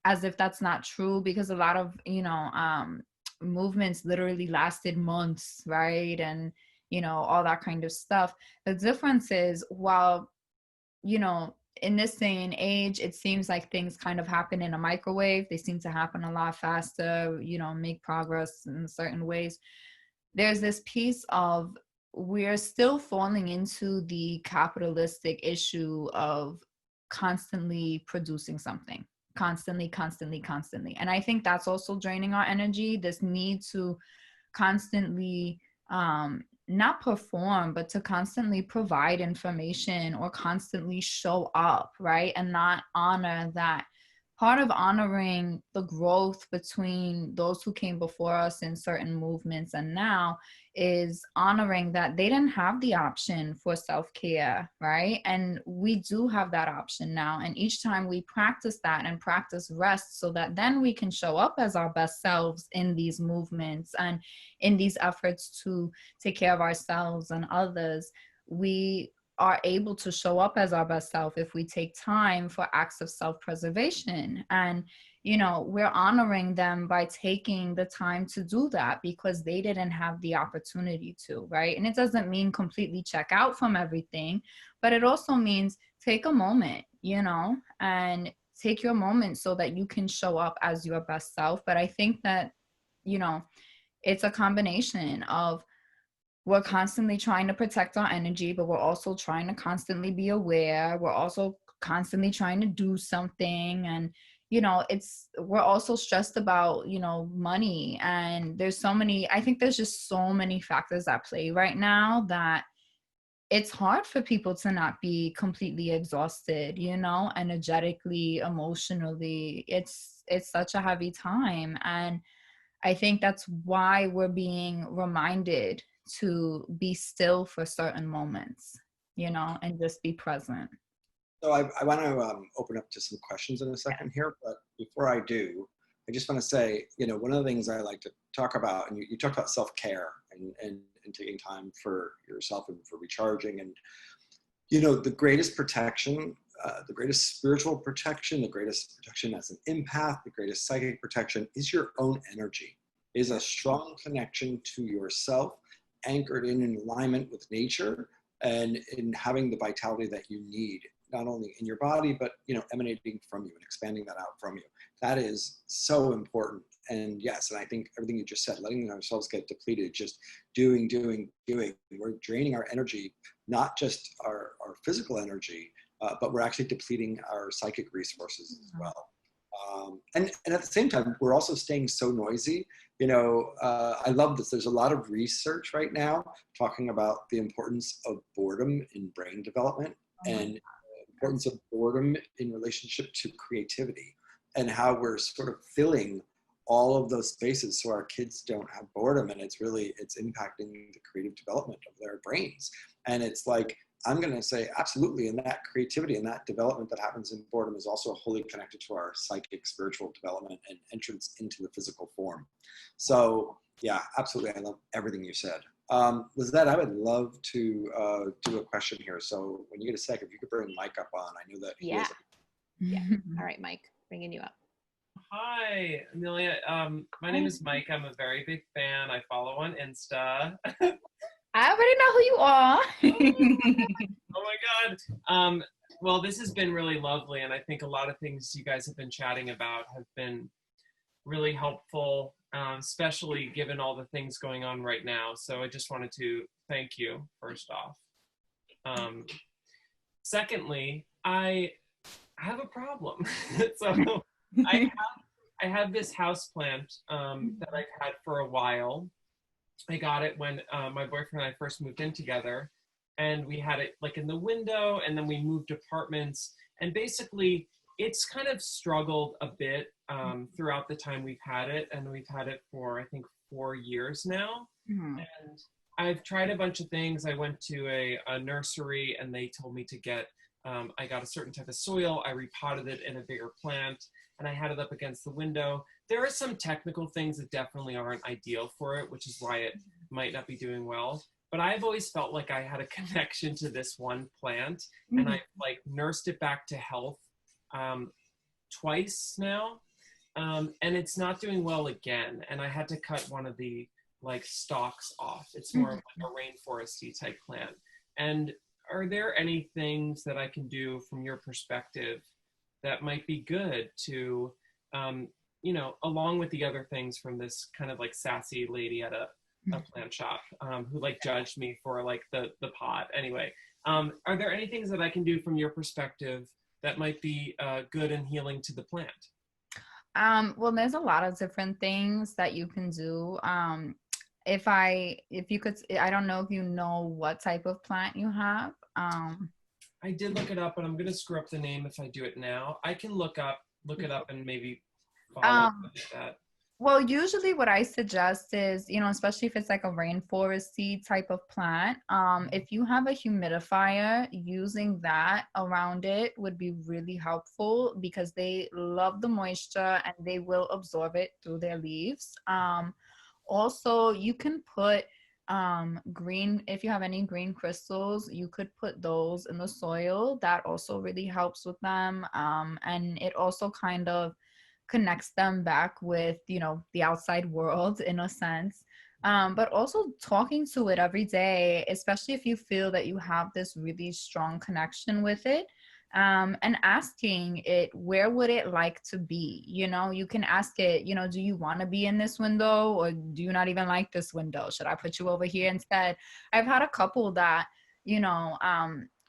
as if that's not true, because a lot of movements literally lasted months, right? And all that kind of stuff. The difference is, while in this day and age, it seems like things kind of happen in a microwave. They seem to happen a lot faster, make progress in certain ways. There's this piece of, we're still falling into the capitalistic issue of constantly producing something, constantly. And I think that's also draining our energy, this need to constantly not perform, but to constantly provide information or constantly show up, right? And not honor that. Part of honoring the growth between those who came before us in certain movements and now is honoring that they didn't have the option for self-care, right? And we do have that option now. And each time we practice that and practice rest, so that then we can show up as our best selves in these movements and in these efforts to take care of ourselves and others, we are able to show up as our best self if we take time for acts of self-preservation. And we're honoring them by taking the time to do that, because they didn't have the opportunity to, right? And it doesn't mean completely check out from everything, but it also means take a moment, and take your moment so that you can show up as your best self. But I think that it's a combination of, we're constantly trying to protect our energy, but we're also trying to constantly be aware. We're also constantly trying to do something. And, we're also stressed about, money. And I think there's just so many factors at play right now that it's hard for people to not be completely exhausted, energetically, emotionally. It's such a heavy time. And I think that's why we're being reminded to be still for certain moments, and just be present. So I want to open up to some questions in a second here, but before I do, I just want to say, one of the things I like to talk about, and you talk about self-care and taking time for yourself and for recharging, and the greatest protection, the greatest spiritual protection, the greatest protection as an empath, the greatest psychic protection is your own energy, is a strong connection to yourself, anchored in alignment with nature and in having the vitality that you need, not only in your body, but emanating from you and expanding that out from you. That is so important. And yes, and I think everything you just said, letting ourselves get depleted, just doing, we're draining our energy, not just our physical energy, but we're actually depleting our psychic resources as well. And at the same time, we're also staying so noisy. I love this. There's a lot of research right now talking about the importance of boredom in brain development and the importance of boredom in relationship to creativity, and how we're sort of filling all of those spaces so our kids don't have boredom. And it's impacting the creative development of their brains. And it's like, I'm going to say absolutely. And that creativity and that development that happens in boredom is also wholly connected to our psychic, spiritual development and entrance into the physical form. So yeah, absolutely. I love everything you said. Lizette, I would love to do a question here. So when you get a sec, if you could bring Mike up on, I know that he Yeah. has Yeah. All right, Mike, bringing you up. Hi, Amelia. My name is Mike. I'm a very big fan. I follow on Insta. I already know who you are. Oh my God. Well, this has been really lovely, and I think a lot of things you guys have been chatting about have been really helpful, especially given all the things going on right now. So I just wanted to thank you, first off. Secondly, I have a problem. So I have this house plant that I've had for a while. I got it when my boyfriend and I first moved in together, and we had it like in the window, and then we moved apartments, and basically it's kind of struggled a bit throughout the time we've had it, and we've had it for I think 4 years now. Mm-hmm. And I've tried a bunch of things. I went to a nursery, and they told me to get I got a certain type of soil. I repotted it in a bigger plant, and I had it up against the window. There are some technical things that definitely aren't ideal for it, which is why it might not be doing well. But I've always felt like I had a connection to this one plant, and I like nursed it back to health twice now, and it's not doing well again. And I had to cut one of the like stalks off. It's more of like a rainforesty type plant. And are there any things that I can do from your perspective that might be good to, you know, along with the other things from this kind of like sassy lady at a plant shop who like judged me for like the pot. Anyway, are there any things that I can do from your perspective that might be good and healing to the plant? Well, there's a lot of different things that you can do. If you could, I don't know if you know what type of plant you have. I did look it up, but I'm gonna screw up the name if I do it now. I can look it up and maybe follow up with that. Well, usually what I suggest is, you know, especially if it's like a rainforesty type of plant, if you have a humidifier, using that around it would be really helpful because they love the moisture and they will absorb it through their leaves. Also, you can put green, if you have any green crystals, you could put those in the soil. That also really helps with them. And it also kind of connects them back with, you know, the outside world in a sense. But also talking to it every day, especially if you feel that you have this really strong connection with it, and asking it, where would it like to be? You know, you can ask it, you know, do you want to be in this window, or do you not even like this window? Should I put you over here instead? I've had a couple that, you know,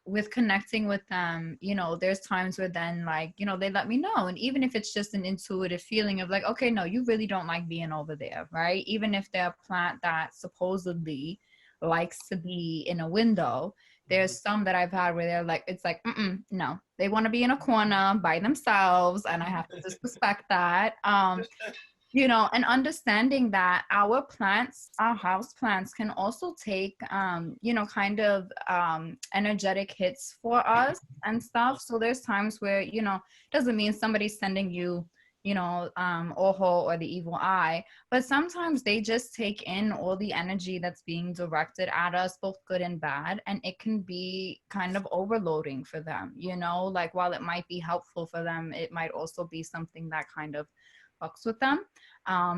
with connecting with them, you know, there's times where then like, you know, they let me know. And even if it's just an intuitive feeling of like, okay, no, you really don't like being over there, right? Even if they're a plant that supposedly likes to be in a window, there's some that I've had where they're like, it's like, no, they want to be in a corner by themselves, and I have to disrespect that. You know, and understanding that our plants, our house plants can also take, you know, kind of energetic hits for us and stuff. So there's times where, you know, doesn't mean somebody's sending you, you know, Ojo or the evil eye, but sometimes they just take in all the energy that's being directed at us, both good and bad, and it can be kind of overloading for them, you know, like while it might be helpful for them, it might also be something that kind of fucks with them.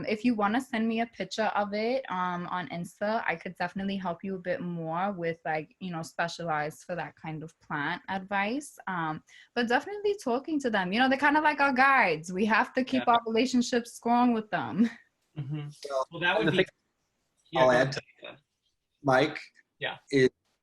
If you want to send me a picture of it on Insta, I could definitely help you a bit more with like, you know, specialized for that kind of plant advice. But definitely talking to them, you know, they're kind of like our guides. We have to keep our relationships strong with them. Well, that would be. I'll add to Mike. Yeah.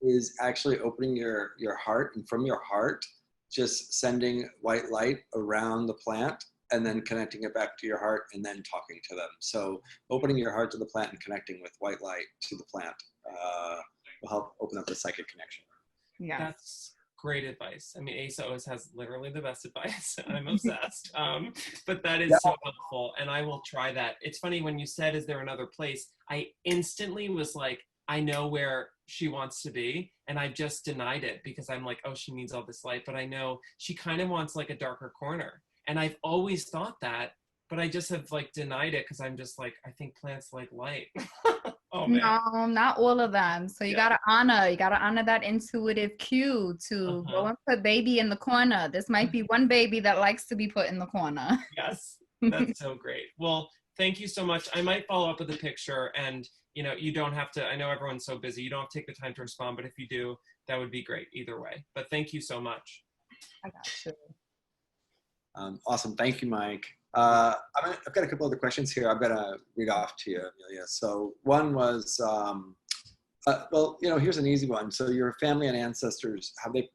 Is actually opening your heart, and from your heart, just sending white light around the plant, and then connecting it back to your heart, and then talking to them. So opening your heart to the plant and connecting with white light to the plant will help open up the psychic connection. Yeah, That's great advice. I mean, Asa always has literally the best advice. I'm obsessed. But that is so helpful, and I will try that. It's funny when you said, is there another place? I instantly was like, I know where she wants to be, and I just denied it because I'm like, oh, she needs all this light, but I know she kind of wants like a darker corner, and I've always thought that, but I just have like denied it because I'm just like, I think plants like light. Oh man. No, not all of them. So you gotta honor that intuitive cue to go and put baby in the corner. This might be one baby that likes to be put in the corner. Yes, that's so great. Well, thank you so much. I might follow up with a picture, and you know, you don't have to, I know everyone's so busy, you don't have to take the time to respond, but if you do, that would be great either way. But thank you so much. I got you. Awesome. Thank you, Mike. I've got a couple other questions here. I'm going to read off to you, Amelia. So one was, well, you know, here's an easy one. So your family and ancestors, have they,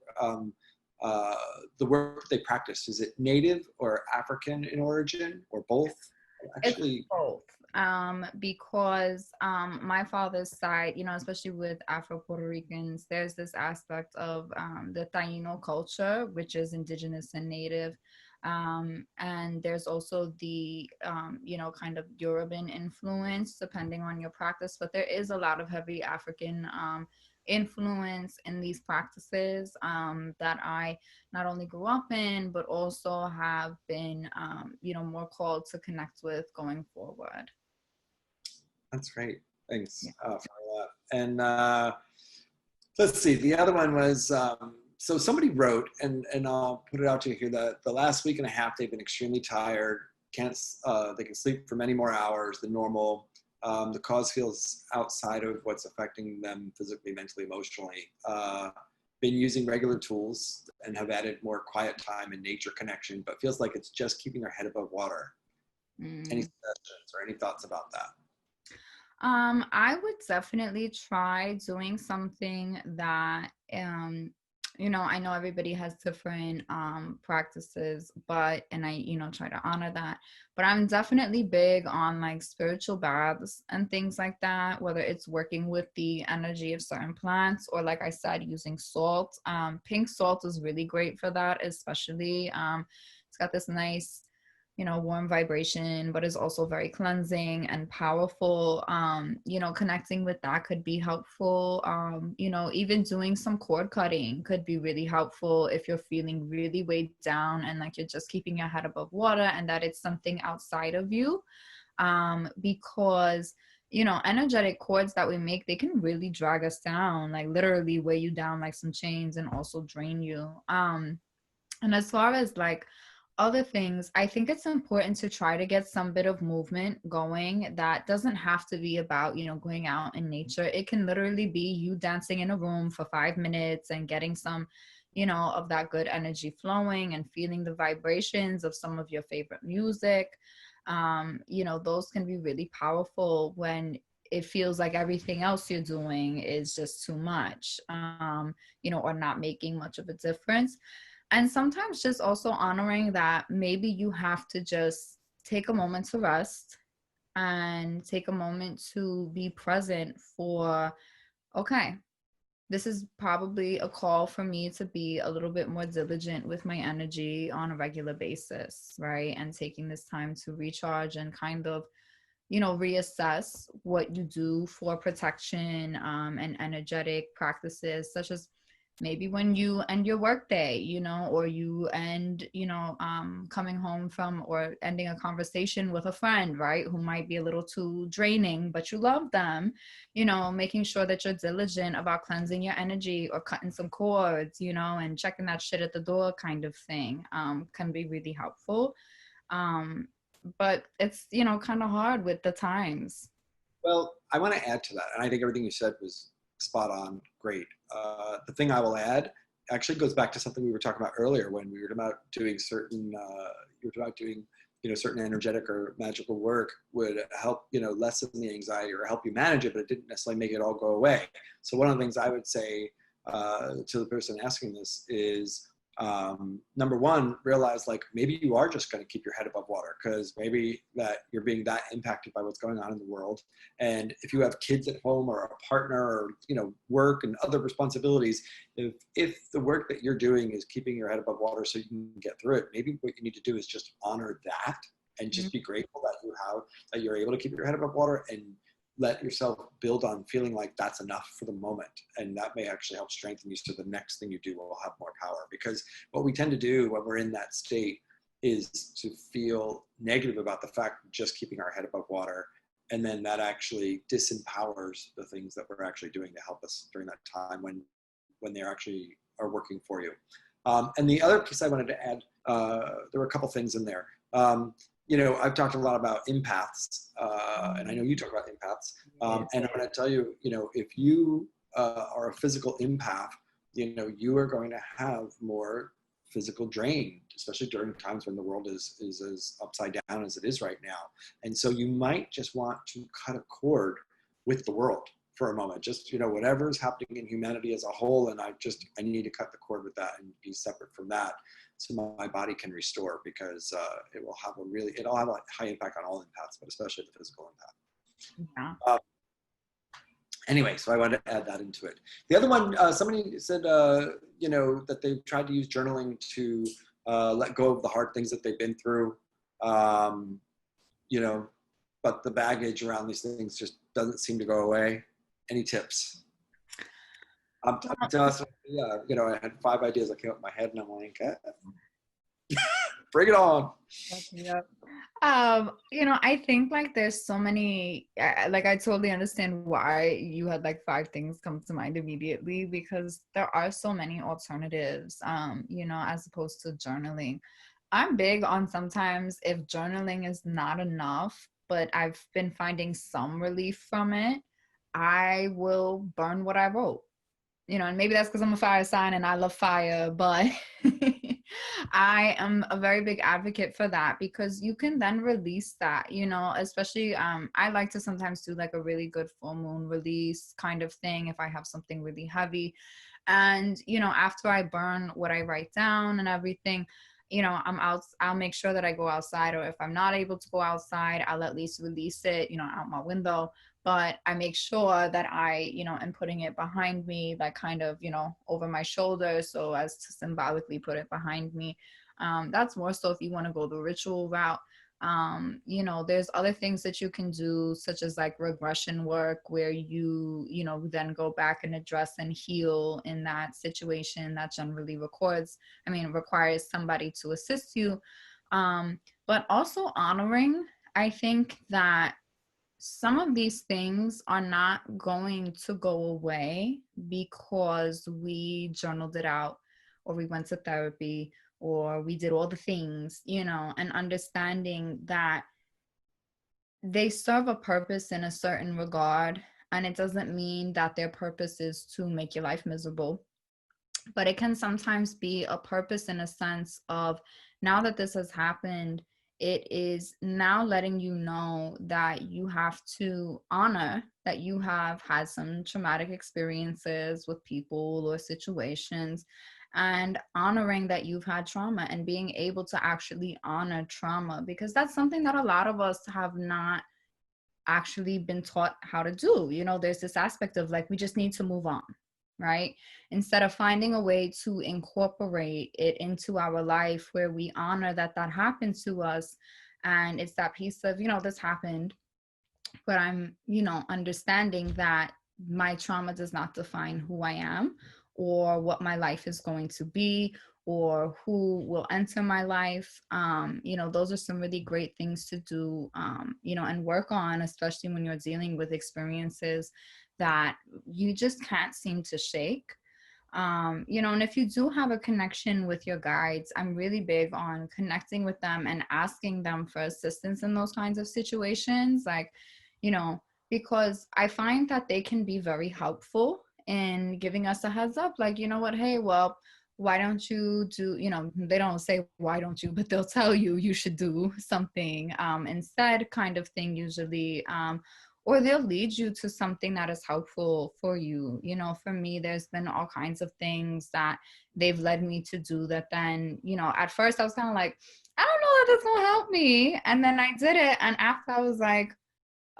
the work they practice, is it Native or African in origin or both? Actually, it's both. Because my father's side, you know, especially with Afro-Puerto Ricans, there's this aspect of the Taino culture, which is indigenous and native. And there's also the, you know, kind of Yoruban influence depending on your practice, but there is a lot of heavy African influence in these practices that I not only grew up in, but also have been, you know, more called to connect with going forward. That's great. Thanks for that. And let's see, the other one was, so somebody wrote, and I'll put it out to you here, that the last week and a half they've been extremely tired, they can sleep for many more hours than normal. The cause feels outside of what's affecting them physically, mentally, emotionally. Been using regular tools and have added more quiet time and nature connection, but feels like it's just keeping their head above water. Any suggestions or any thoughts about that? I would definitely try doing something that, you know, I know everybody has different practices, and I, you know, try to honor that. But I'm definitely big on like spiritual baths and things like that, whether it's working with the energy of certain plants or, like I said, using salt. Pink salt is really great for that, especially. It's got this nice, you know, warm vibration, but is also very cleansing and powerful. You know, connecting with that could be helpful. You know, even doing some cord cutting could be really helpful if you're feeling really weighed down and like you're just keeping your head above water and that it's something outside of you. Because, you know, energetic cords that we make, they can really drag us down, like literally weigh you down like some chains and also drain you. And as far as like other things, I think it's important to try to get some bit of movement going. That doesn't have to be about, you know, going out in nature. It can literally be you dancing in a room for 5 minutes and getting some, you know, of that good energy flowing and feeling the vibrations of some of your favorite music. You know, those can be really powerful when it feels like everything else you're doing is just too much, you know, or not making much of a difference. And sometimes just also honoring that maybe you have to just take a moment to rest and take a moment to be present for, okay, this is probably a call for me to be a little bit more diligent with my energy on a regular basis, right? And taking this time to recharge and kind of, you know, reassess what you do for protection and energetic practices, such as maybe when you end your workday, you know, or you end, you know, coming home from or ending a conversation with a friend, right, who might be a little too draining, but you love them, you know, making sure that you're diligent about cleansing your energy or cutting some cords, you know, and checking that shit at the door kind of thing can be really helpful. But it's, you know, kind of hard with the times. Well, I want to add to that, and I think everything you said was spot on, great. The thing I will add actually goes back to something we were talking about earlier when we were about doing certain, you know, certain energetic or magical work would help, you know, lessen the anxiety or help you manage it, but it didn't necessarily make it all go away. So one of the things I would say to the person asking this is, number one, realize like maybe you are just going to keep your head above water because maybe that you're being that impacted by what's going on in the world. And if you have kids at home or a partner or, you know, work and other responsibilities, if the work that you're doing is keeping your head above water so you can get through it, maybe what you need to do is just honor that and just be grateful that you're able to keep your head above water and let yourself build on feeling like that's enough for the moment. And that may actually help strengthen you so the next thing you do will have more power. Because what we tend to do when we're in that state is to feel negative about the fact of just keeping our head above water. And then that actually disempowers the things that we're actually doing to help us during that time when they actually are working for you. And the other piece I wanted to add, there were a couple things in there. You know, I've talked a lot about empaths, and I know you talk about empaths. And I'm going to tell you, you know, if you are a physical empath, you know, you are going to have more physical drain, especially during times when the world is as upside down as it is right now. And so you might just want to cut a cord with the world for a moment, just, you know, whatever's happening in humanity as a whole. And I need to cut the cord with that and be separate from that, so my body can restore, because it'll have a high impact on all empaths, but especially the physical empath. Yeah. Anyway, so I wanted to add that into it. The other one, somebody said, you know, that they've tried to use journaling to let go of the hard things that they've been through, you know, but the baggage around these things just doesn't seem to go away. Any tips? I'm telling you, yeah, you know, I had 5 ideas that came up in my head, and I'm like, bring it on. Yep. You know, I think like there's so many, like I totally understand why you had like 5 things come to mind immediately, because there are so many alternatives, you know, as opposed to journaling. I'm big on sometimes if journaling is not enough, but I've been finding some relief from it, I will burn what I wrote. You know, and maybe that's because I'm a fire sign and I love fire, but I am a very big advocate for that, because you can then release that, you know, especially I like to sometimes do like a really good full moon release kind of thing if I have something really heavy. And, you know, after I burn what I write down and everything, you know, I'll make sure that I go outside, or if I'm not able to go outside, I'll at least release it, you know, out my window. But I make sure that I, you know, am putting it behind me, like kind of, you know, over my shoulder, so as to symbolically put it behind me. That's more so if you want to go the ritual route. You know, there's other things that you can do, such as like regression work, where you know, then go back and address and heal in that situation that generally requires somebody to assist you. But also honoring, I think that some of these things are not going to go away because we journaled it out, or we went to therapy, or we did all the things, you know, and understanding that they serve a purpose in a certain regard. And it doesn't mean that their purpose is to make your life miserable, but it can sometimes be a purpose in a sense of, now that this has happened, it is now letting you know that you have to honor that you have had some traumatic experiences with people or situations, and honoring that you've had trauma, and being able to actually honor trauma, because that's something that a lot of us have not actually been taught how to do. You know, there's this aspect of like, we just need to move on, right? Instead of finding a way to incorporate it into our life where we honor that that happened to us. And it's that piece of, you know, this happened, but I'm, you know, understanding that my trauma does not define who I am, or what my life is going to be, or who will enter my life. You know, those are some really great things to do, you know, and work on, especially when you're dealing with experiences that you just can't seem to shake. You know, and if you do have a connection with your guides, I'm really big on connecting with them and asking them for assistance in those kinds of situations. Like, you know, because I find that they can be very helpful in giving us a heads up, like, you know what, hey, well, why don't you do, you know, they don't say why don't you, but they'll tell you you should do something instead, kind of thing usually. Or they'll lead you to something that is helpful for you. You know, for me, there's been all kinds of things that they've led me to do that then, you know, at first I was kind of like, I don't know if that's going to help me. And then I did it. And after I was like,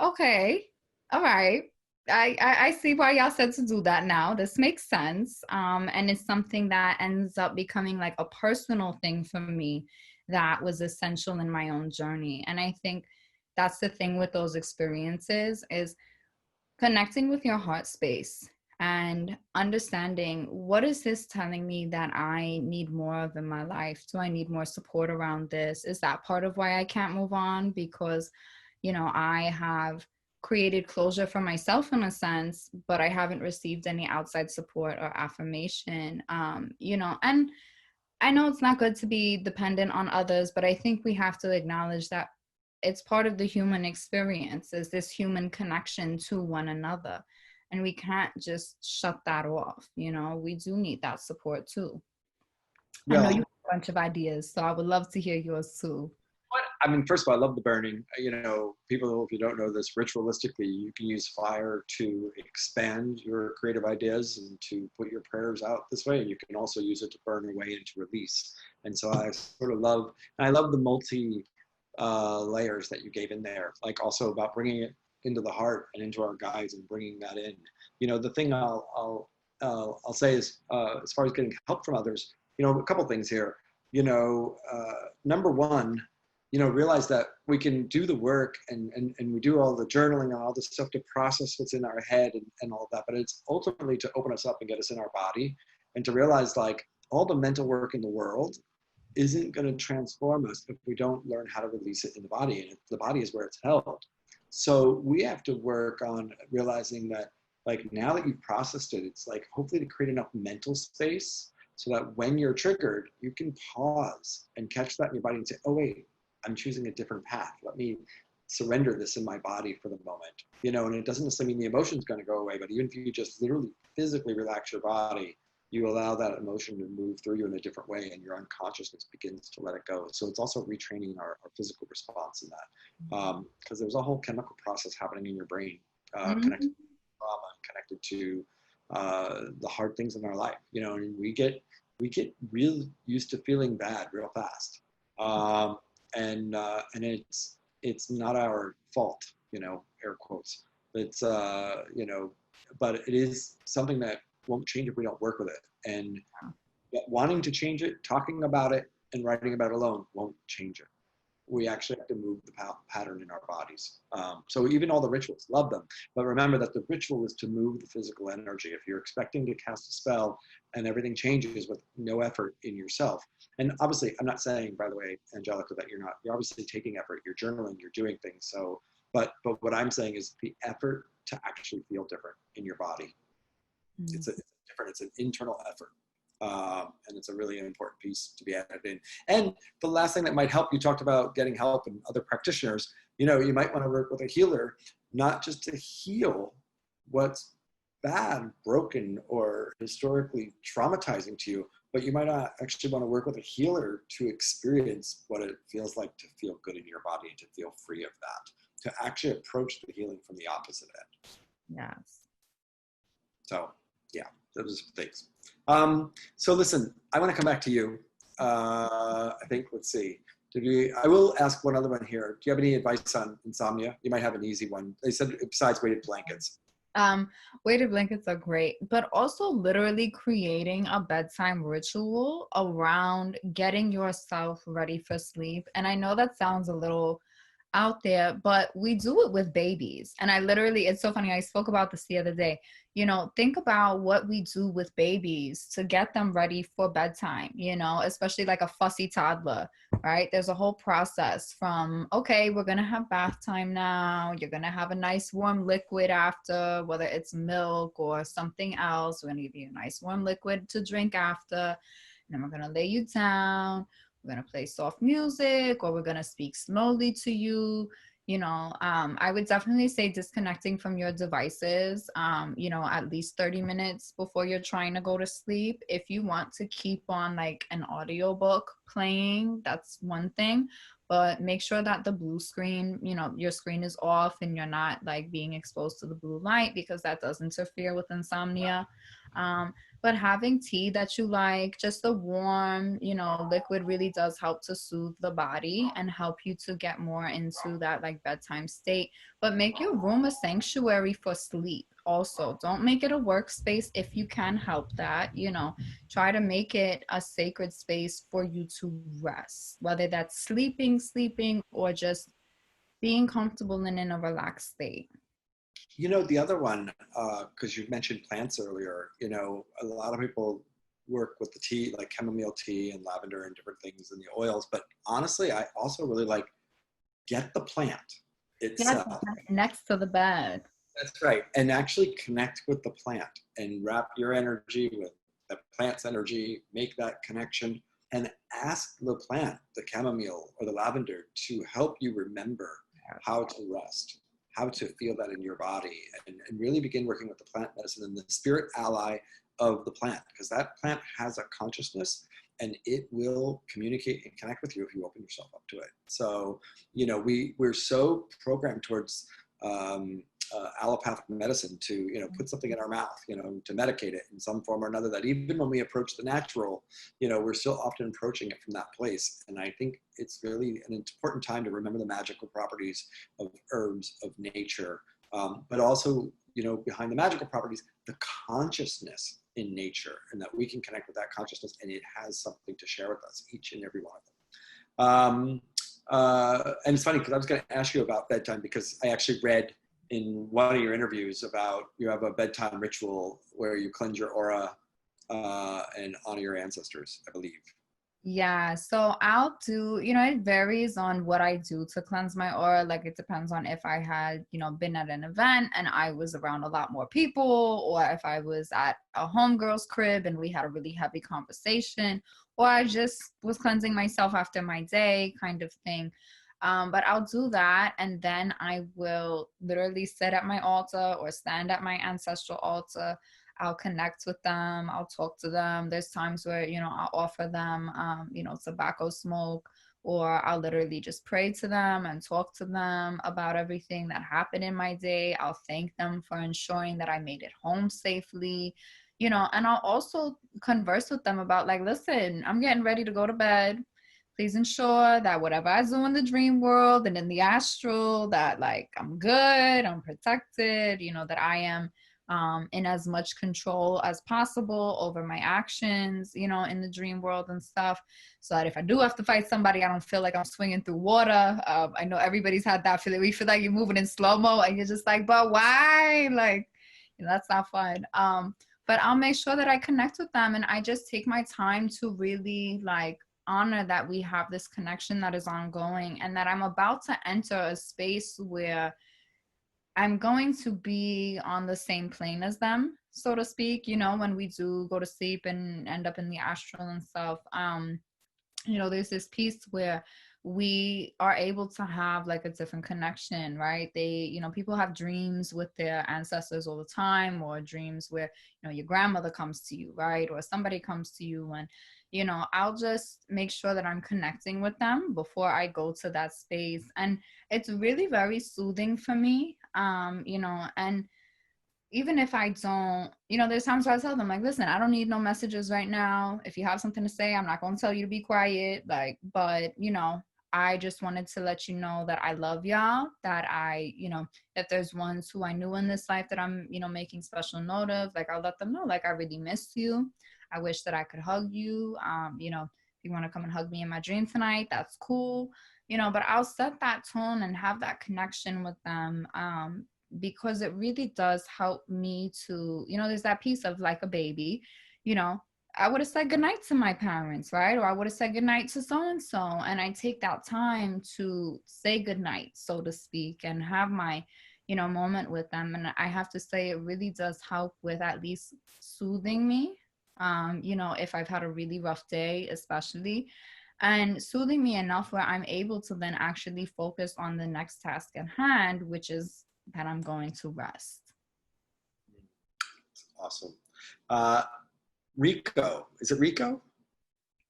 okay, all right. I see why y'all said to do that now. This makes sense. And it's something that ends up becoming like a personal thing for me that was essential in my own journey. And I think that's the thing with those experiences is Connecting with your heart space and understanding, what is this telling me that I need more of in my life? Do I need more support around this? Is that part of why I can't move on? Because, I have created closure for myself in a sense, but I haven't received any outside support or affirmation. And I know it's not good to be dependent on others, but I think we have to acknowledge that it's part of the human experience, is this human connection to one another. And we can't just shut that off. We do need that support too. I know you have a bunch of ideas, so I would love to hear yours too. First of all, I love the burning. People, if you don't know this, ritualistically, you can use fire to expand your creative ideas and to put your prayers out this way. And you can also use it to burn away and to release. And so I sort of love the multi layers that you gave in there, like also about bringing it into the heart and into our guides and bringing that in. The thing I'll say is, as far as getting help from others, a couple things here. Number one, realize that we can do the work and we do all the journaling and all the stuff to process what's in our head and all of that, but it's ultimately to open us up and get us in our body and to realize, like, all the mental work in the world isn't going to transform us if we don't learn how to release it in the body, and the body is where it's held. So we have to work on realizing that, like, now that you've processed it, it's like hopefully to create enough mental space so that when you're triggered, you can pause and catch that in your body and say, oh wait, I'm choosing a different path. Let me surrender this in my body for the moment. And it doesn't necessarily mean the emotion's going to go away, but even if you just literally physically relax your body, you allow that emotion to move through you in a different way, and your unconsciousness begins to let it go. So it's also retraining our physical response in that. Because there's a whole chemical process happening in your brain, connected to trauma, connected to the hard things in our life. And we get real used to feeling bad real fast. And it's not our fault, air quotes. It's, but it is something that won't change if we don't work with it. And wanting to change it, talking about it, and writing about it alone won't change it. We actually have to move the pattern in our bodies. So even all the rituals, love them. But remember that the ritual is to move the physical energy. If you're expecting to cast a spell and everything changes with no effort in yourself. And obviously, I'm not saying, by the way, Angelica, that you're obviously taking effort, you're journaling, you're doing things. So, but what I'm saying is the effort to actually feel different in your body. It's an internal effort. And it's a really important piece to be added in. And the last thing that might help, you talked about getting help and other practitioners. You might want to work with a healer, not just to heal what's bad, broken, or historically traumatizing to you, but you might actually want to work with a healer to experience what it feels like to feel good in your body and to feel free of that, to actually approach the healing from the opposite end. Yes. So, yeah, those are things. So listen, I want to come back to you. I think, let's see. I will ask one other one here. Do you have any advice on insomnia? You might have an easy one. They said besides weighted blankets. Weighted blankets are great, but also literally creating a bedtime ritual around getting yourself ready for sleep. And I know that sounds a little out there, but we do it with babies. And it's so funny. I spoke about this the other day. Think about what we do with babies to get them ready for bedtime, especially like a fussy toddler, right? There's a whole process from, okay, we're going to have bath time now. You're going to have a nice warm liquid after, whether it's milk or something else. We're going to give you a nice warm liquid to drink after. And then we're going to lay you down. We're going to play soft music, or we're going to speak slowly to you. I would definitely say disconnecting from your devices, at least 30 minutes before you're trying to go to sleep. If you want to keep on like an audiobook playing, that's one thing, but make sure that the blue screen, your screen is off and you're not like being exposed to the blue light, because that does interfere with insomnia. But having tea that you like, just a warm, liquid really does help to soothe the body and help you to get more into that like bedtime state. But make your room a sanctuary for sleep. Also, don't make it a workspace if you can help that. Try to make it a sacred space for you to rest, whether that's sleeping, or just being comfortable and in a relaxed state. The other one, because you mentioned plants earlier, a lot of people work with the tea, like chamomile tea and lavender and different things and the oils. But honestly, I also really like get the plant itself. Next to the bed. That's right. And actually connect with the plant and wrap your energy with the plant's energy, make that connection, and ask the plant, the chamomile or the lavender, to help you remember how to rest, how to feel that in your body, and really begin working with the plant medicine and the spirit ally of the plant, because that plant has a consciousness and it will communicate and connect with you if you open yourself up to it. So, we're so programmed towards allopathic medicine to, put something in our mouth, to medicate it in some form or another, that even when we approach the natural, we're still often approaching it from that place. And I think it's really an important time to remember the magical properties of herbs, of nature, but also, behind the magical properties, the consciousness in nature, and that we can connect with that consciousness and it has something to share with us, each and every one of them. And it's funny because I was going to ask you about bedtime, because I actually read in one of your interviews about you have a bedtime ritual where you cleanse your aura and honor your ancestors, I believe. Yeah, so I'll do, it varies on what I do to cleanse my aura. Like, it depends on if I had, been at an event and I was around a lot more people, or if I was at a homegirl's crib and we had a really heavy conversation, or I just was cleansing myself after my day kind of thing. But I'll do that, and then I will literally sit at my altar or stand at my ancestral altar. I'll connect with them. I'll talk to them. There's times where, I'll offer them, tobacco smoke, or I'll literally just pray to them and talk to them about everything that happened in my day. I'll thank them for ensuring that I made it home safely, and I'll also converse with them about, like, listen, I'm getting ready to go to bed. Please ensure that whatever I do in the dream world and in the astral, that, like, I'm good, I'm protected, that I am in as much control as possible over my actions, in the dream world and stuff, so that if I do have to fight somebody, I don't feel like I'm swinging through water. I know everybody's had that feeling. We feel like you're moving in slow-mo and you're just like, but why? Like, that's not fun. But I'll make sure that I connect with them, and I just take my time to really, like, honor that we have this connection that is ongoing, and that I'm about to enter a space where I'm going to be on the same plane as them, so to speak, when we do go to sleep and end up in the astral and stuff. There's this piece where we are able to have, like, a different connection, right? People have dreams with their ancestors all the time, or dreams where, your grandmother comes to you, right? Or somebody comes to you, and, I'll just make sure that I'm connecting with them before I go to that space. And it's really very soothing for me, and even if I don't, there's times where I tell them, like, listen, I don't need no messages right now. If you have something to say, I'm not going to tell you to be quiet. Like, but, I just wanted to let you know that I love y'all, that if there's ones who I knew in this life that I'm, making special note of, like, I'll let them know, like, I really miss you. I wish that I could hug you. If you want to come and hug me in my dream tonight, that's cool. But I'll set that tone and have that connection with them. Because it really does help me to, there's that piece of, like, a baby, I would have said goodnight to my parents, right? Or I would have said goodnight to so-and-so. And I take that time to say goodnight, so to speak, and have my, moment with them. And I have to say, it really does help with at least soothing me, if I've had a really rough day, especially, and soothing me enough where I'm able to then actually focus on the next task at hand, which is that I'm going to rest. Awesome. Rico, is it Rico?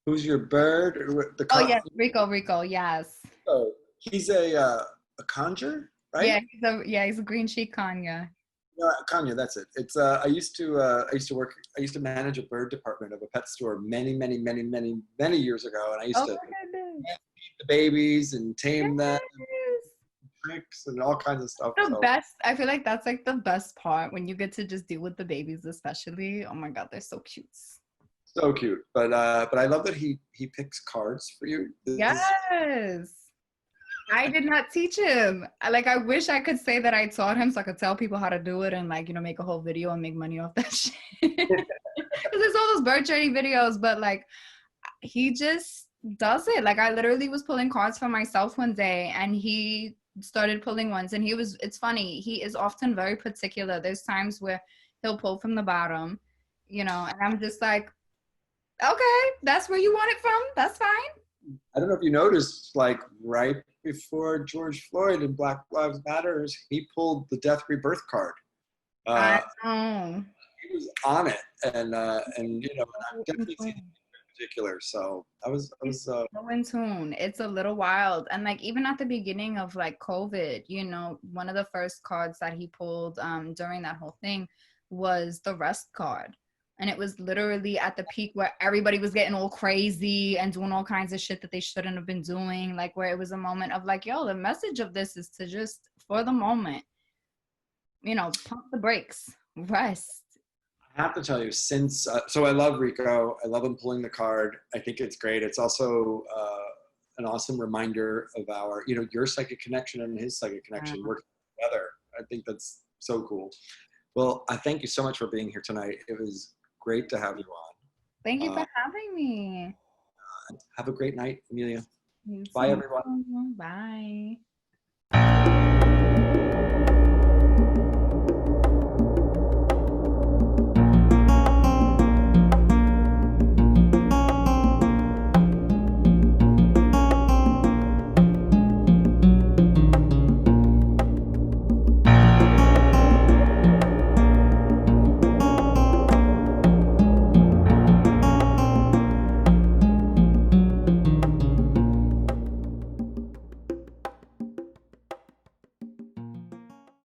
Who's your bird? Yes, Rico, yes. Oh, he's a conjure, right? Yeah, he's a green sheet conjure. Kanya, that's it. It's I used to manage a bird department of a pet store many years ago, and I used to feed the babies and tame them, tricks and all kinds of stuff. Best. I feel like that's, like, the best part, when you get to just deal with the babies, especially. Oh my God, they're so cute. So cute, but I love that he picks cards for you. Yes. I did not teach him. I wish I could say that I taught him so I could tell people how to do it and make a whole video and make money off that shit. Because there's all those bird training videos, but he just does it. I literally was pulling cards for myself one day and he started pulling ones and it's funny. He is often very particular. There's times where he'll pull from the bottom, and I'm just like, okay, that's where you want it from. That's fine. I don't know if you noticed, right before George Floyd and Black Lives Matters, he pulled the death rebirth card. I know. He was on it, and I've definitely seen it in particular. So I was so in tune. It's a little wild, and even at the beginning of COVID, one of the first cards that he pulled during that whole thing was the rest card. And it was literally at the peak where everybody was getting all crazy and doing all kinds of shit that they shouldn't have been doing. Where it was a moment of yo, the message of this is to just, for the moment, pump the brakes, rest. I have to tell you, since, so I love Rico. I love him pulling the card. I think it's great. It's also an awesome reminder of our, your psychic connection and his psychic connection working together. I think that's so cool. Well, I thank you so much for being here tonight. It was great to have you on. Thank you for having me. Have a great night, Emilia. You Bye, too. everyone. Bye.